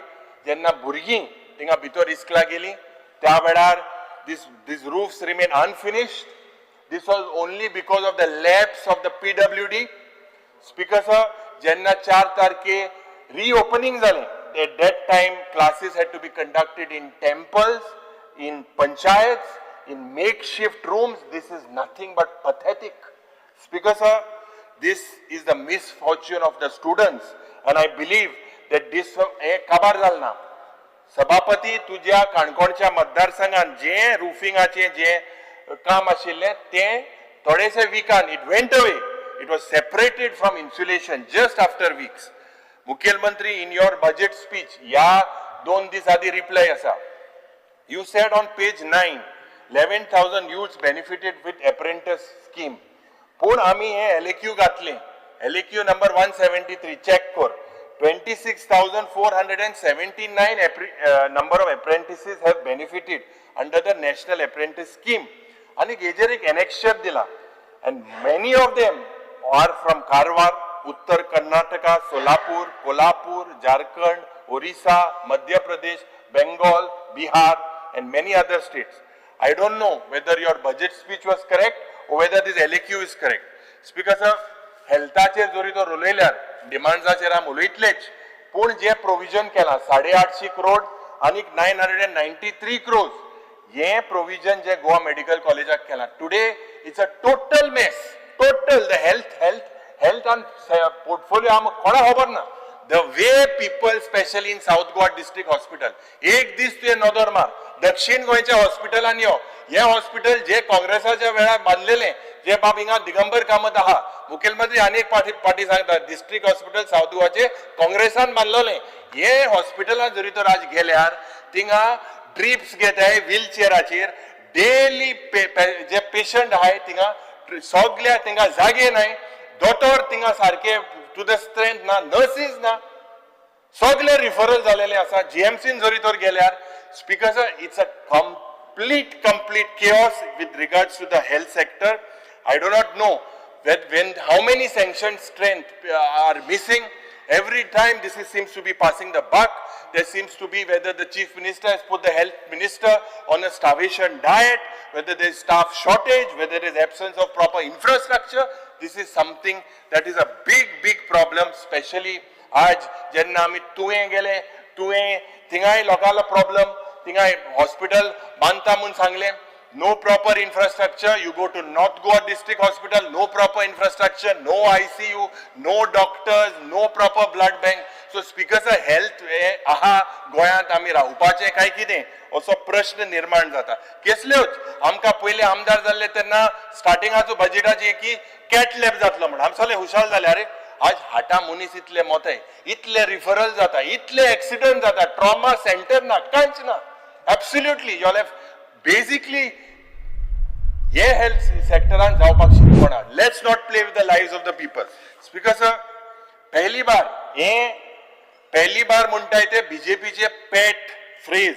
[SPEAKER 2] जेन्ना भुरगीं थिंगा भितर इस्कला गेली त्या वेळार these roofs remain unfinished. This was only because of the lapse of the PWD. Speaker sir, jenna 4 तारखे reopening zale, at that time classes had to be conducted in temples, in panchayats, in makeshift rooms. This is nothing but pathetic. Speaker sir, this is the misfortune of the students, and I believe that this kabar zalna. सभापती तुझ्या काणकोणच्या मतदारसंघात जे रुफिंगाचे जे काम आशिल्ले ते थोडेसे विकान it went away. It was separated from insulation just after weeks. मुखेलमंत्री इन योर बजेट स्पीच या 2 दीस आधी रिप्लाय आसा. You said on page 9 11,000 youths benefited with apprentice scheme. पूण आमी हे LAQ घातले. LAQ number 173 चेक कर. 26,479 number of apprentices have benefited under the National Apprentice Scheme. And हेजेर एक annexure दिला. And many of them are from Karwar, Uttar Karnataka, Solapur, Kolhapur, Jharkhand, Orissa, Madhya Pradesh, Bengal, Bihar, and many other states. I don't know whether your budget speech was correct or whether this LAQ is correct. Speaker sir, हेल्थाचेर जोरी तो उलयल्यार डिमांड्साचेर आमी उलयतलेच पूण जे provision केला 850 करोड आनी 993 क्रोर्स हे provision जे गोवा मेडिकल कॉलेजाक केला today it's a total mess total the health end portfolio आमकां कोणा खबर ना the way people specially in south Goa district hospital एक दीस तुवें नदर मार दक्षिण गोंयच्या हॉस्पिटलान यो हे हॉस्पिटल जे काँग्रेसाच्या वेळार बांदलेले जे बाब हिंगा दिगंबर कामत आहा मुखेलमंत्री अनेक पाटी सांगतात डिस्ट्रिक्ट हॉस्पिटल साउथ गोवाचे काँग्रेसान बांदलेले हे हॉस्पिटलान जरी तर आज गेल्यार थिंगा ड्रिप्स घेताय व्हीलचेराचेर डेली जे पेशंट आहाय थिंगा सगळ्या थिंगा जागे नाय दोतोर थिंगा सारखे टू द स्ट्रेंथ ना नर्सीस ना सगळे रिफरल जालेले आसा जीएमसीन जरी तर गेल्यार speaker sir it's a complete chaos with regards to the health sector. I do not know how many sanctioned strength are missing. Every time this seems to be passing the buck. There seems to be whether the chief minister has put the health minister on a starvation diet, whether there is staff shortage, whether there is absence of proper infrastructure. This is something that is a big problem, especially आज जेन्ना आमी तुवें गेले तुवें थिंगाय लोकांलो problem थिंगाय hospital बांदता म्हूण सांगलें no proper infrastructure. You go to North Goa District Hospital, no proper infrastructure, no ICU, no doctors, no proper blood bank. So speaker sir, health आहा गोंयांत आमी रावपाचें काय कितें असो प्रश्न निर्माण जाता कसल्योच आमकां पयले आमदार जाल्ले तेन्ना स्टार्टिंगाचो बजेटाचे की कॅट लॅब जातलो म्हण आमी सगळे हुशाल जाले अरे आज हाटा मनीस इतले मोताय इतले रिफरल जाता इतले एक्सिडेंट जाता ट्रॉमा सेंटर ना कांयच ना एब्सोल्युटली यू हॅव बेसिकली ये हेल्थ सेक्टरान जावपाक शिकपणा let's not play with the lives of the people speaker sir पहली बार म्हणटाय ते बीजेपी चे पेट फ्रेज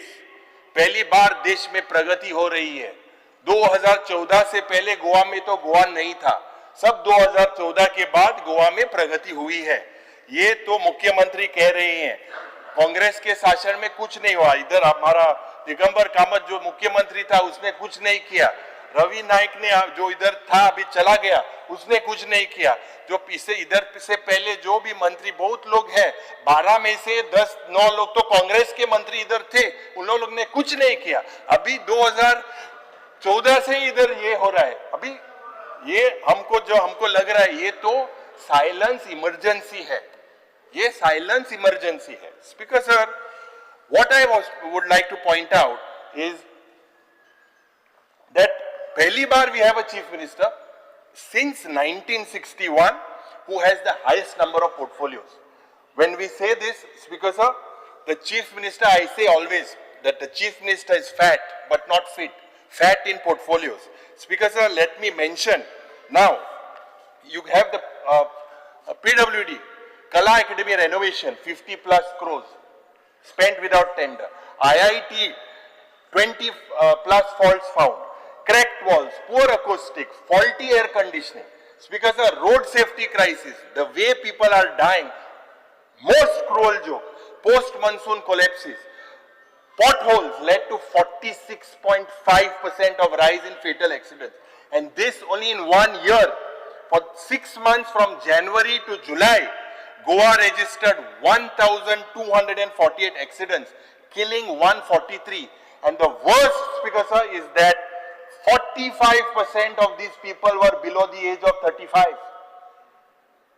[SPEAKER 2] पहली बार देश में प्रगति हो रही है 2014 से पहले गोवा में तो गोवा नहीं था सब 2014 के बाद गोवा में प्रगति हुई है ये तो मुख्यमंत्री कह रहे हैं कांग्रेस के शासन में कुछ नहीं हुआ इधर हमारा दिगंबर कामत जो मुख्यमंत्री था उसने कुछ नहीं किया रवि नाइक ने जो इधर था अभी चला गया उसने कुछ नहीं किया जो इसे इधर से पहले जो भी मंत्री बहुत लोग हैं 12 में से 9 लोग तो कांग्रेस के मंत्री इधर थे उन लोग ने कुछ नहीं किया अभी 2014 से इधर ये हो रहा है अभी ये हमको लग रहा है ये तो साइलेंस इमरजेंसी है ये साइलेंस इमरजेंसी है speaker sir what I would like to point out is that पहली बार we have a chief minister since 1961 who has the highest number of portfolios. When we say this, Speaker sir, the chief minister, I say always that the chief minister is fat but not fit. Fat in portfolios. Speaker sir, let me mention now, you have the PWD, Kala Academy renovation, 50 plus crores spent without tender. IIT, 20 plus faults found. Cracked walls, poor acoustics, faulty air conditioning. Speaker sir, road safety crisis, the way people are dying, most cruel joke, post-monsoon collapses, potholes led to 46.5% of rise in fatal accidents. And this only in 1 year. For 6 months from January to July, Goa registered 1,248 accidents, killing 143. And the worst, Speaker sir, is that 45% of these people were below the age of 35.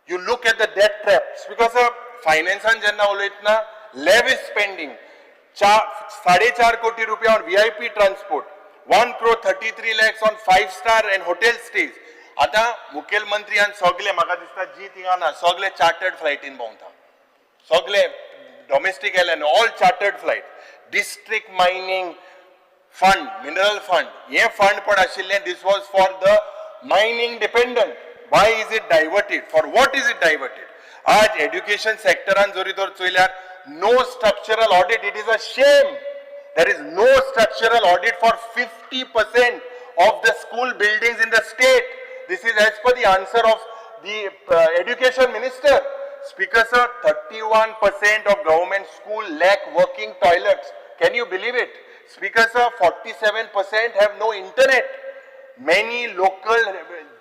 [SPEAKER 2] You look at the debt trap. Because of finance and lavish spending, 4.5 koti rupees on VIP transport, 1 crore 33 lakhs on 5-star and hotel stays. आता मुखेलमंत्र्यान सगळे म्हाका दिसता जी थिंगा ना सगळे chartered फ्लायटीन भोंवता सगळे domestic airline all chartered flight district mining fund, mineral fund, ये fund पण आशिल्ले, this was for the mining dependent. Why is it diverted? For what is it diverted? आज education sectoran जरी तर चोयल्यार no structural audit. It is a shame. There is no structural audit for 50% of the school buildings in the state. This is as per the answer of the education minister. Speaker sir, 31% of government school lack working toilets. Can you believe it? Speaker sir, 47% have no internet. Many local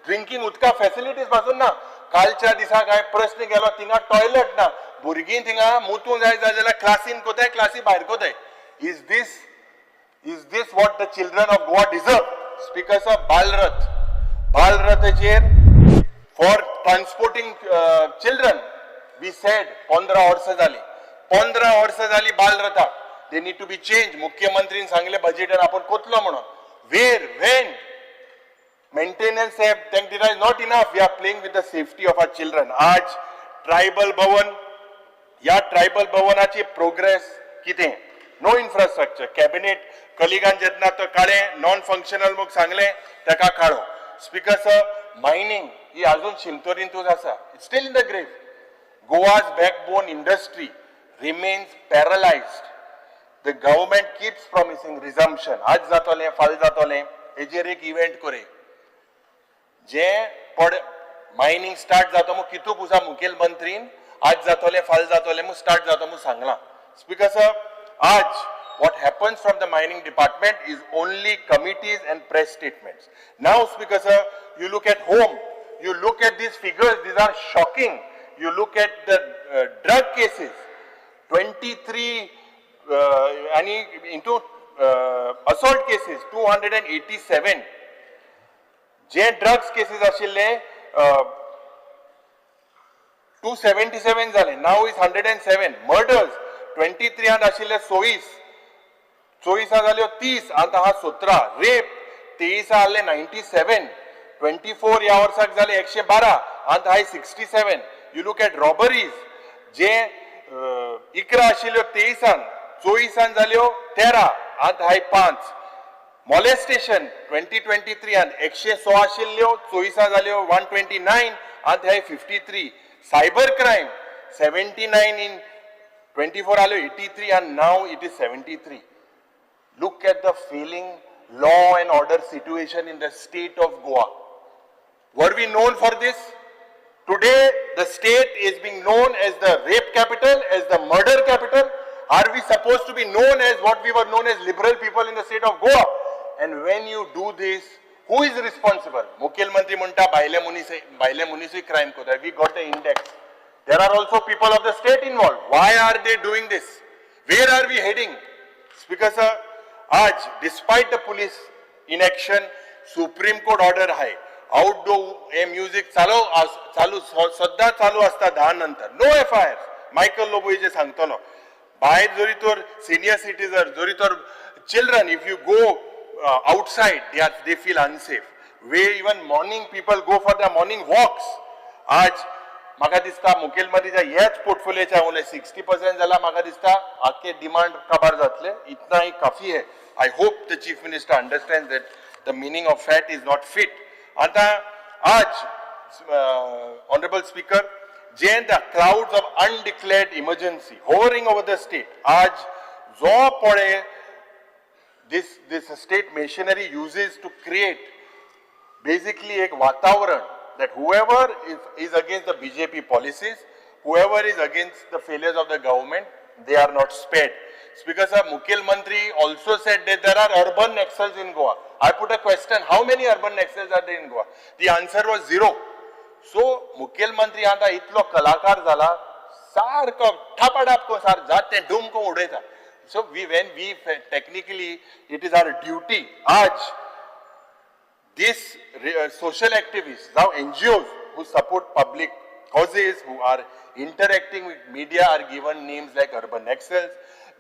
[SPEAKER 2] drinking udka facilities पासून ना कालच्या दिसा काय प्रश्न गेलो थिंगा toilet ना भुरगीं थिंगा मुतूं जाय जाल्यार क्लासीन कोताय क्लासी भायर कोताय. Is this what the children of Goa deserve? Speaker sir, Balrathachir for transporting children. We said 15 वर्सां जाली 15 वर्सां जाली Balratha. They need to be changed. मुख्यमंत्रीन सांगले बजेटान आपण कोतलो म्हणून. Where, when? Maintenance there is not enough. We are playing with the safety of our children. आज tribal Bhavan या tribal भवनाची प्रोग्रेस कितें? No infrastructure. कॅबिनेट कलिगान जेन्ना तो काळे नॉन फंक्शनल मूक सांगले ताका काडो. स्पीकर सर, मायनिंग ही अजून शिंतोरींतूच आसा. इट्स स्टील इन द ग्रेव. Goa's backbone industry remains paralyzed. The government keeps promising resumption. आज जातोले फाल जातोले हेजेर एक इव्हेंट करे. जे पड मायनिंग स्टार्ट जातो मग कितू पुसा मुखेलमंत्रीन आज जातोले फाल जातोले मग स्टार्ट जातो मग सांगला. स्पीकर सर, आज what happens from the mining department is only committees and press statements. Now Speaker sir, you look at home, you look at these figures, these are shocking. You look at the drug cases, 23 into assault cases, 287. जे drugs cases आशिल्ले 277 जाले. Now is 107. Murders 23 आशिल्ले 24 जाल्यो 30 आता हा 17. Rape 23 आले 97. 24 या वर्साक जाले 112 आता हा 67. You look at robberies, जे 11 आशिल्ल्यो 23 24 जाल्यो 13 आत हाय 5. Molestation 2023 and 116 आशिल्ल्यो 24 जाल्यो 129 आत हाय 53. Cyber crime 79 in 24 आल्यो 83 and now it is 73. Look at the failing law and order situation in the state of Goa. Were we known for this? Today, the state is being known as the rape capital, as the murder capital. Are we supposed to be known as what we were known as liberal people in the state of Goa? And when you do this, who is responsible? Mukhil Mantri munta baile munisi crime kota. We got the index. There are also people of the state involved. Why are they doing this? Where are we heading? Speaker sir, आज despite the police inaction, Supreme Court order hai. Outdoor हे music चालू सद्दां चालू असता 10 नंतर. No FIR. Michael लोबोईचे सांगतलो भायर जरी तर सिनियर सिटीजन जरी तर children if you go outside they feel unsafe. Where even morning people go for their morning walks. आज म्हाका दिसता मुखेलमंत्रीच्या ह्याच पोर्टफोलियोच्या उलय 60% जाला. म्हाका दिसता आखे डिमांड काबार जातले. इतना ही काफी है. I hope the chief minister understands that the meaning of fat is not fit. आता आज honorable speaker, जे the clouds of undeclared emergency hovering over the state, आज जो पळे this state machinery uses to create basically एक वातावरण that whoever is against the BJP policies, whoever is against the failures of the government, they are not spared. Speaker sir, Mukhil Mantri also said that there are urban nexals in Goa. I put a question, how many urban nexals are there in Goa? The answer was 0. So, Mukhil Mantri आता इतलो कलाकार झाला, सारको ठापाडाप को सार जाते doom को उडेता. So, when we technically, it is our duty. आज these social activists, now NGOs who support public causes, who are interacting with media are given names like urban nexals.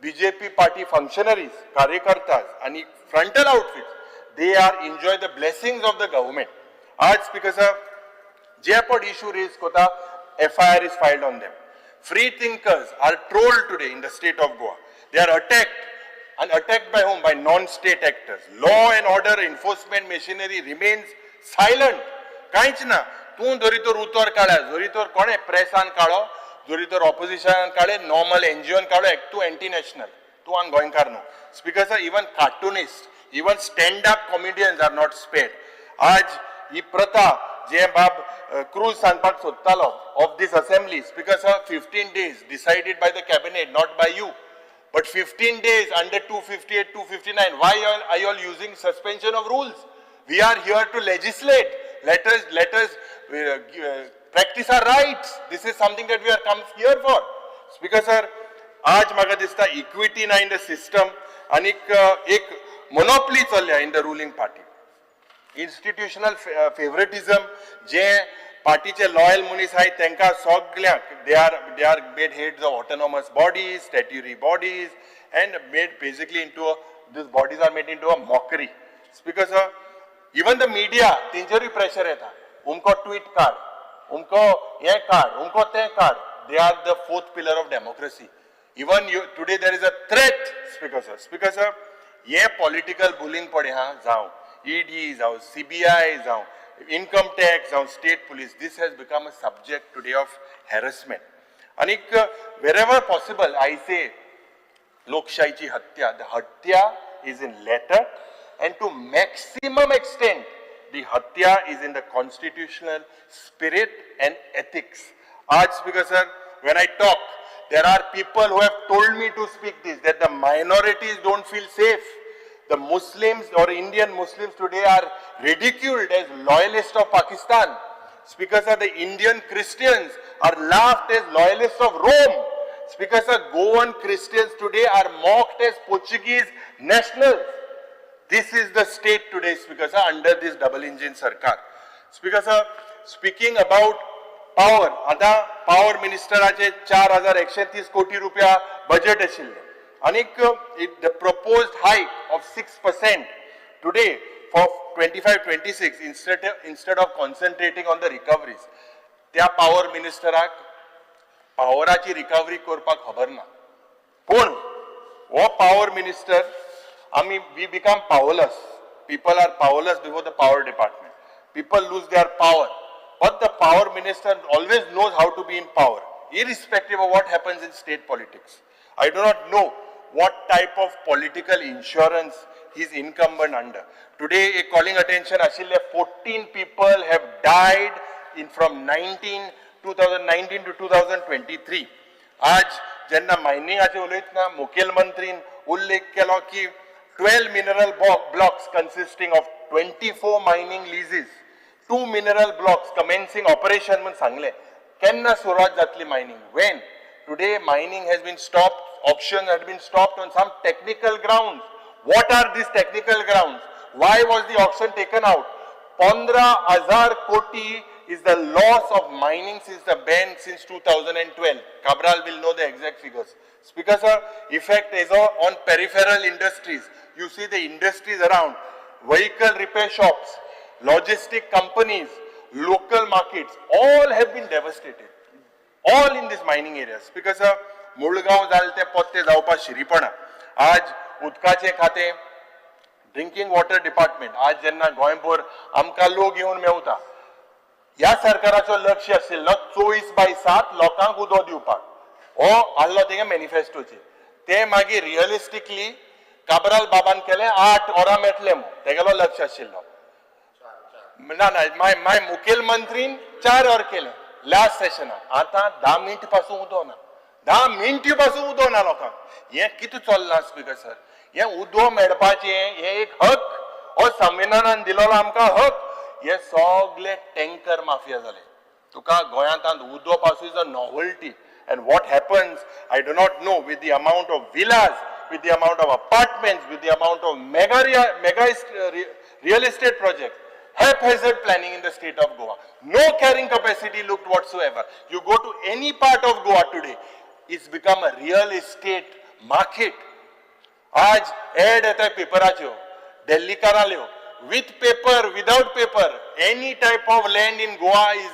[SPEAKER 2] BJP party functionaries, karyakartas, and frontal outfits, they are enjoy the blessings of the government. आज Speaker sir, Jayapod issue raised kota, FIR is filed on them. Free thinkers are trolled today in the state of Goa. They are attacked, and attacked by whom? By non-state actors. Law and order enforcement machinery remains silent. काहीच ना. तूं जरी तर उतर काढा जरी तर कोणे प्रेसान काढो जरी तर ऑपोजिशनान काढे नॉर्मल एनजीओन काढो तूं एंटी नॅशनल तूं हांगा गोंयकार न्हू speaker sir even cartoonist even stand up comedians are not spared आज ही प्रथा जे बाब क्रूज सांगपाक सोदतालो of this assembly speaker sir 15 days decided by the cabinet not by you but 15 days under 258 259 why are you all using suspension of rules we are here to legislate let us practice our rights this is something that we are come here for speaker sir आज म्हाका दिसता equity ना in the system आणि एक monopoly चल्ल्या in the ruling party institutional favouritism जे पार्टीचे loyal मनीस आहाय तांकां सगळ्यांक they are made heads of autonomous bodies statutory bodies and made basically into these bodies are made into a mockery speaker sir even the media तेंचेरूय pressure येता उमको tweet काड उमको हे काड उमको ते काड they are the fourth pillar of democracy even today there is a threat speaker sir ये political bullying पडे हा जावं ED जावं CBI जावं income tax or state police this has become a subject today of harassment and wherever possible I say lokshaichi hatya the hatya is in letter and to maximum extent the hatya is in the constitutional spirit and ethics आज speaker sir when I talk there are people who have told me to speak this that the minorities don't feel safe the Muslims or Indian Muslims today are ridiculed as loyalists of Pakistan. Speaker sir, the Indian Christians are laughed as loyalists of Rome. Speaker sir, Goan Christians today are mocked as Portuguese nationals. This is the state today, Speaker sir, under this double engine sarkar. Speaker sir, speaking about power, आता power ministeraचे 4,130 कोटी रुपया budget आशिल्ले. And the proposed hike of 6% today for 25-26 instead of concentrating on the recoveries. त्या power ministeraक powerची recovery करपाक खबर ना. पण वो power minister we become powerless. People are powerless before the power department. People lose their power. But the power minister always knows how to be in power, irrespective of what happens in state politics. I do not know what type of political insurance he is incumbent under. Today, a calling attention, 14 people have died from 2019 to 2023. आज जेन्ना मायनिंगाचे उलयतना मुखेलमंत्रीन उल्लेख केलो की 12 mineral blocks consisting of 24 mining leases, 2 mineral blocks commencing operation म्हणून सांगले. केन्ना सुरुवात जातली mining? When? Today mining has been stopped. Auction had been stopped on some technical grounds. What are these technical grounds? Why was the auction taken out? 15,000 koti is the loss of mining since the ban since 2012. Cabral will know the exact figures. Speaker sir, effect is on peripheral industries. You see the industries around, vehicle repair shops, logistic companies, local markets, all have been devastated. All in this mining areas. Speaker sir, मुळगाव जालते पोत्ते जावपा शिरीपणा आज उदकाचे खाते drinking water department आज जेन्ना गोंयभर आमकां लोक येवन मेवता ह्या सरकाराचो लक्ष आशिल्लो 24/7 लोकांक उदक दिवपाक हो आसलो तेगे मॅनिफेस्टोचेर ते मागीर रियलिस्टिकली काबराल बाबान केले 8 वरां मेळटले म्हूण तेगेलो लक्ष आशिल्लो ना माय मुखेलमंत्रीन 4 वर केले लास्ट सेशनाक आतां 10 मिनट पासून उदक ना 10 मिनटी पासून उदक ना लोकांक हे कितें चल्लां स्पीकर सर हे उदक मेळपाचें हे एक हक हो संविधानान दिलेलो आमकां हक हे सगळे टँकर माफिया जाले तुका गोंयांत उदक पासून is a novelty and what happens I do not know with the amount of villas with the amount of apartments with the amount of mega real estate projects haphazard planning in the state of Goa no carrying capacity looked whatsoever you go to any part of Goa today it's become a real estate market आज add येता पेपराच्यो दिल्लीकाराल्यो with paper without paper any type of land in Goa is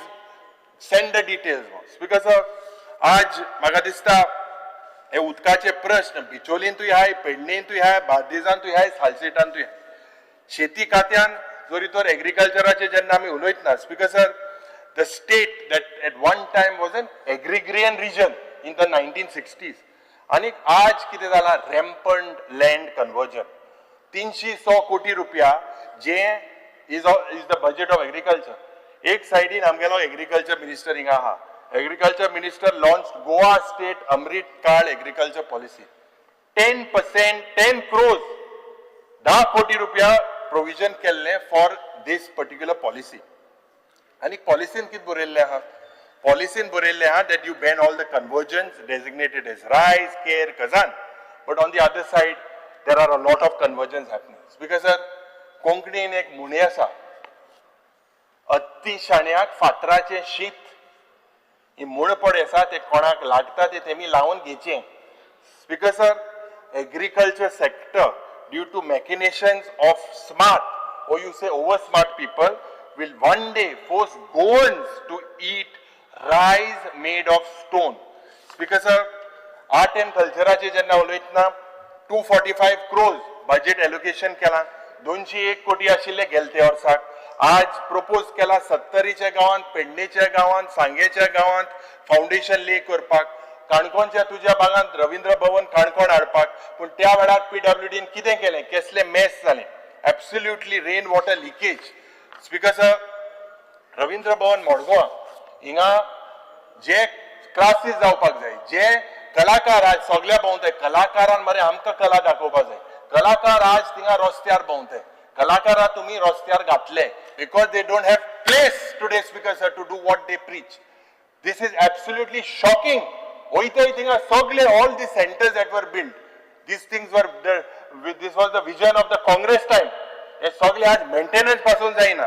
[SPEAKER 2] send the details because आज म्हाका दिसता हे उदकाचे प्रश्न बिचोलींतूय हाय पेडणेंतूय हाय बार्देजांतूय हाय सालसेटांतूय शेती खात्यान जरी तर एग्रीकल्चराचे जेन्ना आमी उलयतना speaker sir the state that at one time was an agrarian region in the 1960s. आणि आज कितें जाला rampant land conversion. 300 कोटी रुपया जे is the budget of agriculture. एक साइडीन आमगेलो agriculture minister हिंगा आहा. Agriculture minister launched Goa State Amrit Kal agriculture policy. 10%, 10 crores, 10 कोटी रुपया provision केल्ले for this particular policy. आणि पॉलिसीन कित बरयल्ले आहा? पॉलिसीन बरयल्ले आहा that you ban all the conversions designated as rice, care, kazan. But on the other side, there are a lot of conversions happening. Because sir, कोंकणीन एक मुणे आसा, अति शाण्याक फातराचे शीत. ही मूळ पडे आसा ते कोणाक लागता ते तेमी लावून घेचे. Because sir, agriculture sector, due to machinations of smart, or you say over smart people, will one day force Goans to eat rice made of stone. Because sir, art and culture jenna उलयतना 245 crores budget allocation केला, 201 कोटी आशिल्ले गेलते वर्साक. आज propose केला 70च्या गावांत, पेडणेच्या गावांत, सांगेच्या गावांत फाउंडेशन ले करपाक, काणकोणच्या तुझ्या भागांत रवींद्र भवन काणकोण हाडपाक. पूण त्या वेळार पीडब्ल्यूडीन कितें केलें, कसले मेस जालें, absolutely rain water leakage. Speaker sir, Ravindra Bhavan Madgaon हिंगा जे क्लासीस जावपाक जाय, जे कलाकार आज सगळ्या भोंवताय, कलाकारान मरे आमकां कला दाखोवपाक जाय. कलाकार आज थिंगा रस्त्यार भोंवताय, कलाकारां तुमी रस्त्यार घातले because they don't have place today speaker sir to do what they preach. This is absolutely shocking. वयताय थिंगा सगळे all the centers that were built, these things were this was the vision of the Congress time. हे सगळे आज maintenance पासून जायना.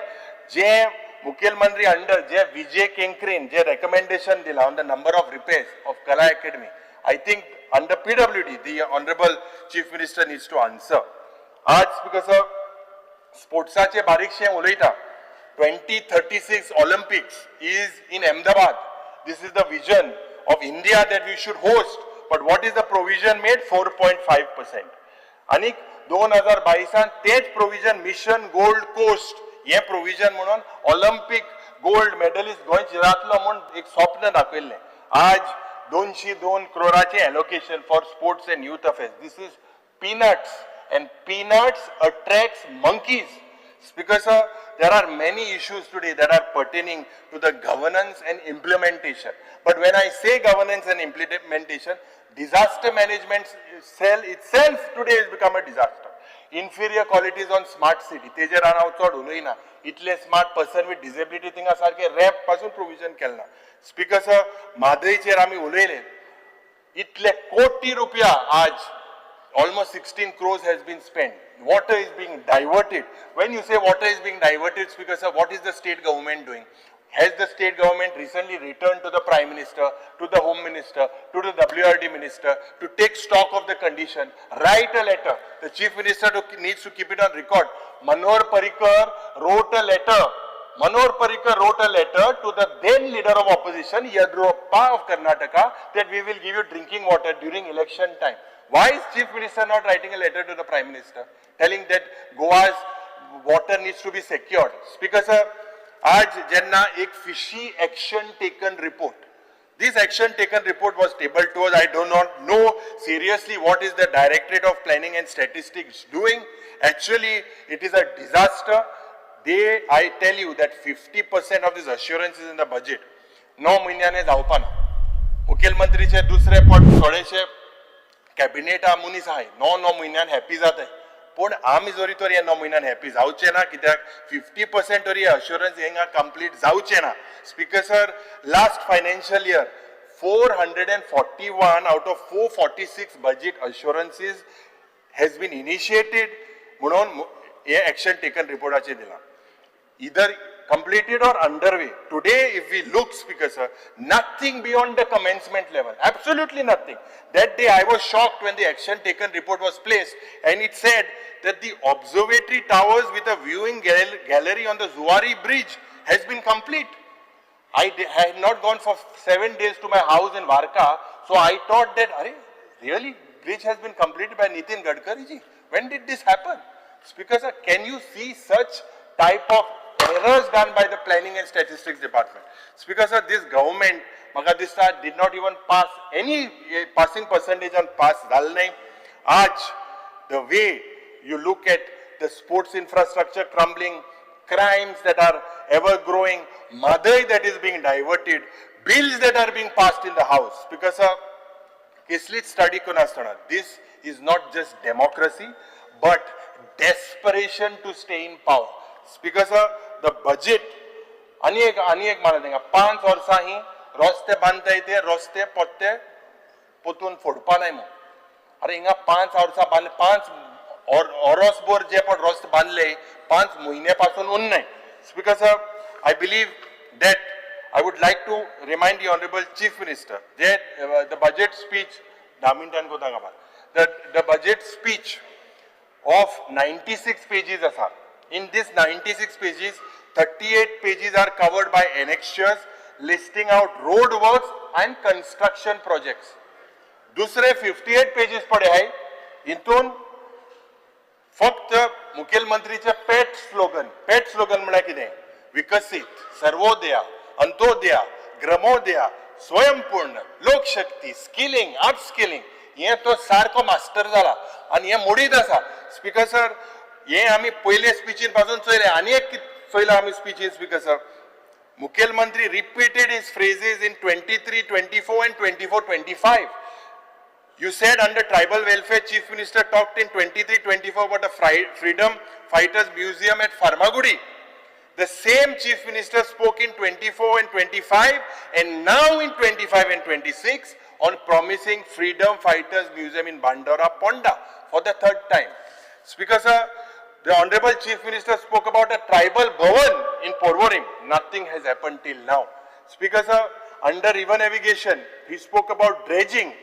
[SPEAKER 2] जे मुखेलमंत्री अंडर जे विजय केंकरेन जे रेकमेंडेशन दिला on the number of repairs of Kala academy, I think under PWD the honourable chief minister needs to answer. आज बिकॉज स्पोर्ट्साचे बारीकशे उलयता. 2036 Olympics is in Ahmedabad. This is the vision of India that we should host. But what is the provision made? 4.5%. आणि 2022 तेच provision mission gold coast हे provision म्हणून Olympic gold medallist गोंयचे जातलो म्हणून एक स्वप्न दाखयल्लें. आज 202 crores allocation for sports and youth affairs. This is peanuts, and peanuts attracts monkeys. Because there are many issues today that are pertaining to the governance and implementation. But when I say governance and implementation, disaster management cell itself today has become a disaster. Inferior qualities on smart city. तेजेर हांव चड उलयना. इतले smart person with disability थिंगा सारखे rap पासून provision केलना. Speaker sir, म्हादयचेर आमी उलयले. इतले कोटी रुपया आज almost 16 crores has been spent. Water is being diverted. When you say water is being diverted, Speaker sir, what is the state government doing? Has the state government recently returned to the Prime Minister, to the Home Minister, to the WRD Minister to take stock of the condition, write a letter? The Chief Minister needs to keep it on record. Manohar Parrikar wrote a letter. Manohar Parrikar wrote a letter to the then leader of opposition, Yediyurappa of Karnataka, that we will give you drinking water during election time. Why is Chief Minister not writing a letter to the Prime Minister telling that Goa's water needs to be secured? Speaker sir, आज जेन्ना एक fishy action taken report, this action taken report was tabled to us. I do not know seriously what is the Directorate of Planning and Statistics doing. Actually, it is a disaster. I tell you that 50% of these assurances in the budget 9 म्हयन्याने जावपाना. मुखेलमंत्रीचे दुसरे पट थोडेशे कॅबिनेटा मनीस आहाय 9 म्हयन्यान happy जाताय. पूण आमी जरी तर हे 9 म्हयन्यान हॅपी जावचे ना, कित्याक 50% तरी अश्युरन्स हिंगा कंप्लीट जावचे ना. Speaker sir, last financial year 441 out of 446 budget assurances has been initiated म्हणून हे ऍक्शन टेकन रिपोर्टाचे दिला. Either completed or underway. Today, if we look, Speaker sir, nothing beyond the commencement level. Absolutely nothing. That day, I was shocked when the action taken report was placed, and it said that the observatory towers with a viewing gallery on the Zuari Bridge has been complete. I had not gone for 7 days to my house in Varka, so I thought that, really, bridge has been completed by Nitin Gadkari ji. When did this happen? Speaker sir, can you see such type of errors done by the planning and statistics department. Speaker sir, this government, म्हाका दिसता, did not even pass any passing percentage on pass जाल नाही. आज the way you look at the sports infrastructure crumbling, crimes that are ever growing, madai that is being diverted, bills that are being passed in the house. Because keslit study kona asthana. This is not just democracy, but desperation to stay in power. Speaker sir, the budget, ani ek mana denga, 5 वर्षा ही रस्ते बांधता येते, रस्ते पत्ते पोतून फोडपा नाही मग. अरे हिंगा 5 वर्षा बांधले, 5 वर्षभर जे पण रस्ते बांधले 5 महिन्यापासून उन नाही. Speaker sir, I believe that I would like to remind the Honorable Chief Minister that the budget speech, the budget speech of 96 pages asa. In this 96 pages, 38 pages are covered by annexures listing out road works and construction projects. दूसरे 58 pages पडे आहे. इंतून फक्त मुख्यमंत्रीचे पेट slogan म्हळ्यार कितें? विकसित, सर्वोदया, अंत्योदया, ग्रामोदया, स्वयंपूर्ण, लोकशक्ती, skilling, upskilling, हे तो सारको मास्टर जाला आणि हे मोडीत आसा. स्पीकर सर, हे आमी पयले स्पीचीन पासून चोयले, आनी एक चोयला आमी स्पीचीन. स्पीकर सर, मुख्यमंत्री repeated his phrases in 23, 24 and 24-25. You said under tribal welfare, Chief Minister talked in 23-24 about the Freedom Fighters Museum at Farmagudi. The same Chief Minister spoke in 24 and 25 and now in 25 and 26 on promising Freedom Fighters Museum in Bandora Ponda for the 3rd time. Speaker sir, the Honorable Chief Minister spoke about a tribal bhavan in Porvorim. Nothing has happened till now. Speaker sir, under river navigation, he spoke about dredging.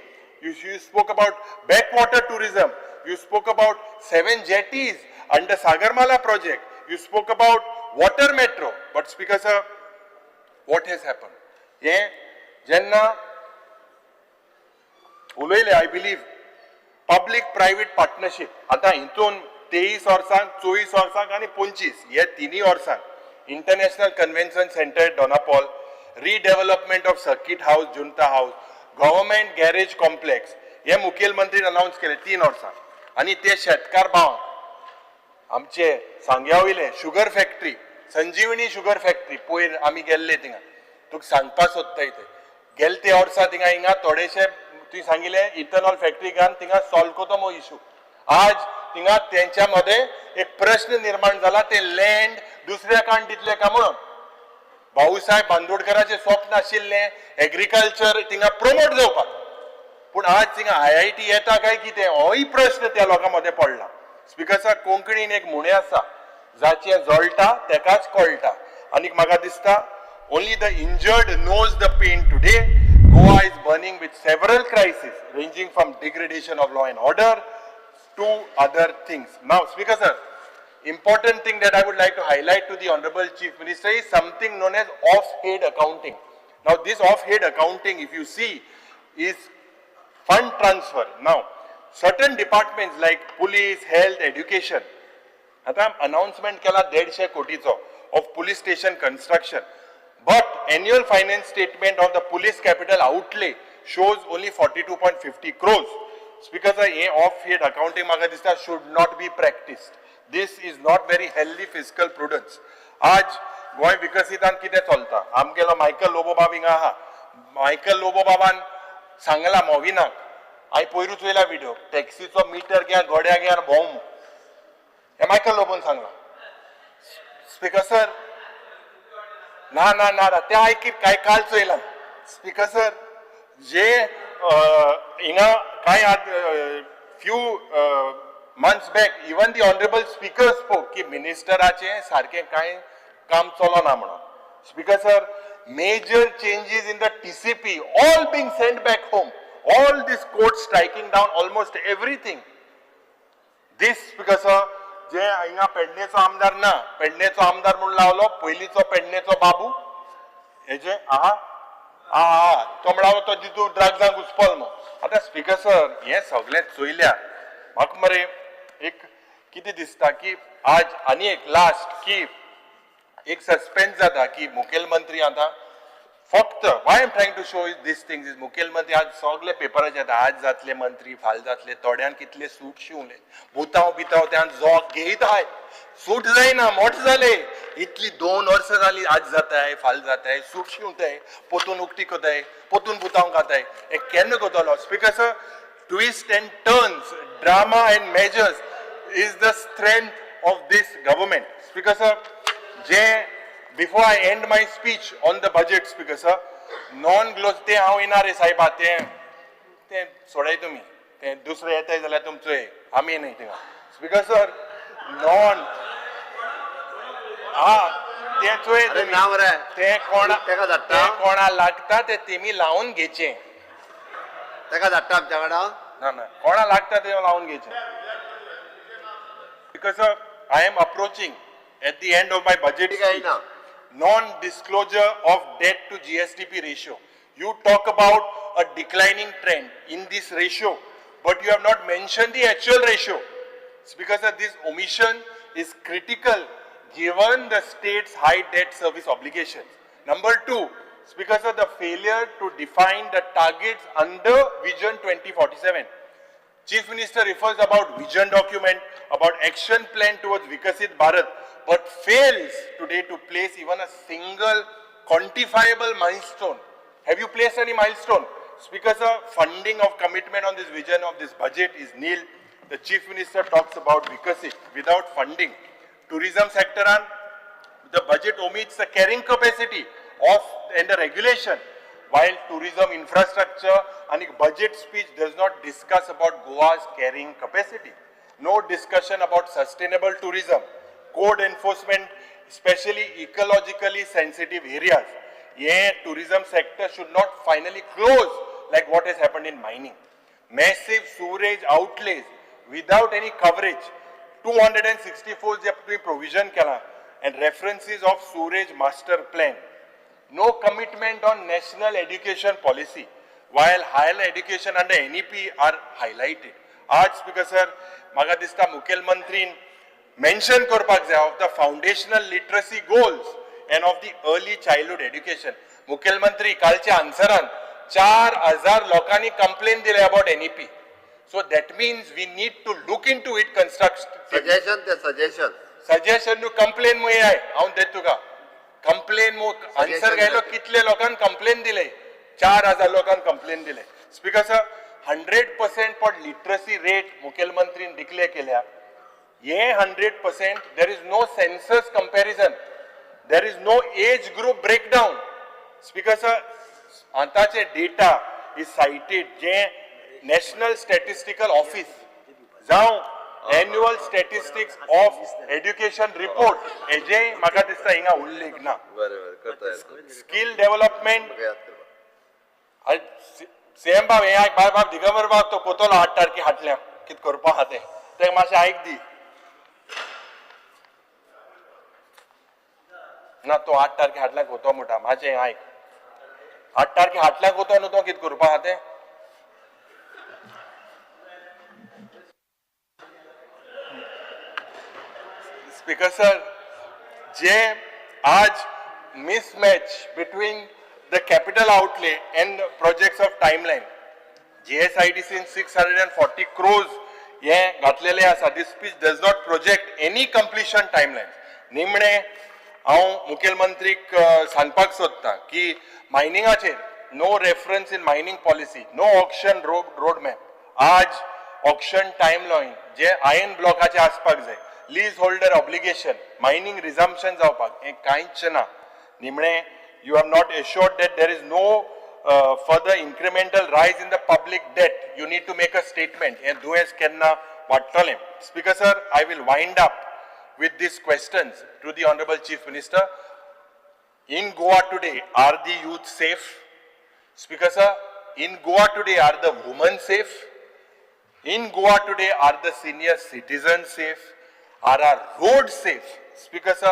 [SPEAKER 2] You spoke about backwater tourism. You spoke about 7 jetties under Sagarmala project. You spoke about water metro. But Speaker sir, what has happened? Jenna उलयले, I believe, public-private partnership. आता हितून 23 वर्सांक, 24 वर्सांक आणि 25 हे तिनी वर्सांक international convention centre डोनापॉल, redevelopment of circuit house, junta house, government garage complex हे मुखेलमंत्रीन announce केले 3 वर्सां. आणि ते शेतकार भाव आमचे सांग्या वयले शुगर फॅक्टरी, संजीवनी शुगर फॅक्टरी, पयर आमी गेल्ले थिंगा, तुका सांगपा सोदता इथे गेले ते वर्सा थिंगा हिंगा थोडेशे तुवें सांगिल्ले इथेनॉल फॅक्टरी घान थिंगा सॉल्व कोतो मो इशू. आज थिंगा त्यांच्या मध्ये एक प्रश्न निर्माण झाला, ते लँड दुसऱ्या काण दितले का म्हणून. भाऊसाहेब बांदोडकरांचे स्वप्न आशिल्ले एग्रीकल्चर थिंगा प्रमोट जावपाक, पूण आज थिंगा IIT येता काय कितें होय प्रश्न त्या लोकां मध्ये पडला. स्पीकर सर, कोंकणीन एक म्हणे आसा, जाचें जळटा तेकाच कळटा. आनी म्हाका दिसता only the injured knows the pain today. Goa is burning with several crises ranging from degradation of law and order to other things. Now, Speaker sir, important thing that I would like to highlight to the Honorable Chief Minister is something known as off-head accounting. Now, this off-head accounting, if you see, is fund transfer. Now, certain departments like police, health, education, आता announcement केला 150 कोटीचो of police station construction. But annual finance statement of the police capital outlay shows only 42.50 crores. Speaker sir, हे off-head accounting म्हाका दिसता should not be practiced. This is not very healthy fiscal prudence. आज गोय विकसितान कितें चलता? आमगेलो Michael लोबोबाब हिंगा आहा. मायकल लोबोबाबान सांगला मोविनाक, हांवें पयरूच वयला व्हिडिओ, टॅक्सीचो मिटर घ्या, गोड्या घ्या, भोंव. हे मायकल लोबोन सांगला. स्पीकर सर, ना ना ना ते ऐकीत काय काल चोयला. स्पीकर सर, जे हिंगा काय few months back, even the honorable speaker spoke कि ministeraचे सारखे काय काम चलना म्हणून. Speaker sir, major changes in the TCP, all being sent back home, all this court striking down almost everything. This Speaker sir, जे हिंगा पेडणेचो आमदार ना, पेडणेचो आमदार म्हणून लावलो, पयलीचो पेडणेचो बाबू, हेजे तो म्हणालो तो जितू ड्रग्जांक घुसपल मग. आता स्पीकर सर, हे सगळें चोयल्या. म्हाका मरे एक किती दिसता की आज आनी एक लास्ट की एक सस्पेन्स जाता की मुखेलमंत्री आता फक्त why I am trying to show this things is मुखेलमंत्री आज सगळे पेपराचे येता आज जातले मंत्री फाल जातले थोड्यान कितले सूट शिवले भुताव बिताव त्यान जोग घेयत हाय सूट जायना मोठ जाले इतली 2 वर्सां जाली आज जाताय फाल जाताय सूट शिवताय पोतून उक्ती कोताय पोतून भुताव घाताय हे केन्ना कोतलो speaker sir twist and turns drama and measures is the strength of this government. Speaker sir, before I end my speech on the budget, Speaker sir, non-gloss te हांव येणार रे साहेबा ते सोडाय तुम्ही ते दुसरे येताय जाल्यार तुमचो हे आमी नाही थिंगा स्पीकर सर नॉन ते चोय
[SPEAKER 4] अरे ना मरे
[SPEAKER 2] ते
[SPEAKER 4] तेका धाडटा
[SPEAKER 2] कोणा लागता ते तेमी लावून घेचे
[SPEAKER 4] तेका धाडटा आमच्या वांगडा
[SPEAKER 2] ना कोणा लागता ते लावून घेचे because I am approaching at the end of my budget speech, non-disclosure of debt to GSDP ratio. You talk about a declining trend in this ratio, but you have not mentioned the actual ratio. It's because of this omission is critical given the state's high debt service obligations. Number two, it's because of the failure to define the targets under Vision 2047. Chief Minister refers about vision document, about action plan towards Vikasit Bharat, but fails today to place even a single quantifiable milestone. Have you placed any milestone? Speaker sir, funding of commitment on this vision of this budget is nil. The Chief Minister talks about Vikasit without funding. Tourism sector on the budget omits the carrying capacity of and the regulation. While tourism infrastructure and budget speech does not discuss about Goa's carrying capacity. No discussion about sustainable tourism, code enforcement, especially ecologically sensitive areas. Yeah, tourism sector should not finally close like what has happened in mining. Massive sewerage outlays without any coverage. 264 provision kala and references of sewerage master plan. No commitment on national education policy, while higher education under NEP are highlighted. आज Speaker sir, म्हाका दिसता मुखेलमंत्रीन mention करपाक जाय of the foundational literacy goals and of the early childhood education. मुखेलमंत्री कालच्या आन्सरान 4000 लोकांनी complaint दिले about NEP. So that means we need to look into it constructively. Suggestion to complain मुये आहे हांव देत तुका. कंप्लेन आन्सर घ्यायलो कितले लोकांनी कंप्लेन दिले 4000 लोकांनी कंप्लेन दिले speaker sir 100% for literacy rate मुखेलमंत्रीन डिक्लेअर केल्या ये 100% there is no census comparison there is no age group breakdown speaker sir आताचे डेटा इज साइटेड जे नॅशनल स्टॅटिस्टिकल ऑफिस जावं annual statistics of education report एजे म्हाका दिसता हिंगा उल्लेख ना skill development सेम बाब हे आयक बाब दिगंबर बाब तो कोतलो 8 तारखे हाटल्या कित करपा हा ते मातशें आयक दी ना तो 8 तारखे हाटल्या कोतो मोठा मातशें आयक 8 तारखे हाटल्या कोतो न्हू तो कित करपा हा Speaker sir, जे आज mismatch between the capital outlay and projects of timeline. GSIDC in 640 crores ये घातलेले आसा. This speech does not project any completion timelines. निमणे हांव मुखेलमंत्रीक सांगपाक सोदता की मायनिंगाचेर no reference in mining policy, no auction roadmap. आज auction timeline जे iron blockaचे आसपाक जाय. Leaseholder obligation, mining resumption जावपाक हे कांयच ना निमणे you have not assured that there is no further incremental rise in the public debt. You need to make a statement and dues kenna vattale. Speaker sir, I will wind up with these questions to the Honorable Chief Minister. In Goa today, are the youth safe? Speaker sir, in Goa today, are the women safe? In Goa today, are the senior citizens safe? Are our roads safe? Speaker sir,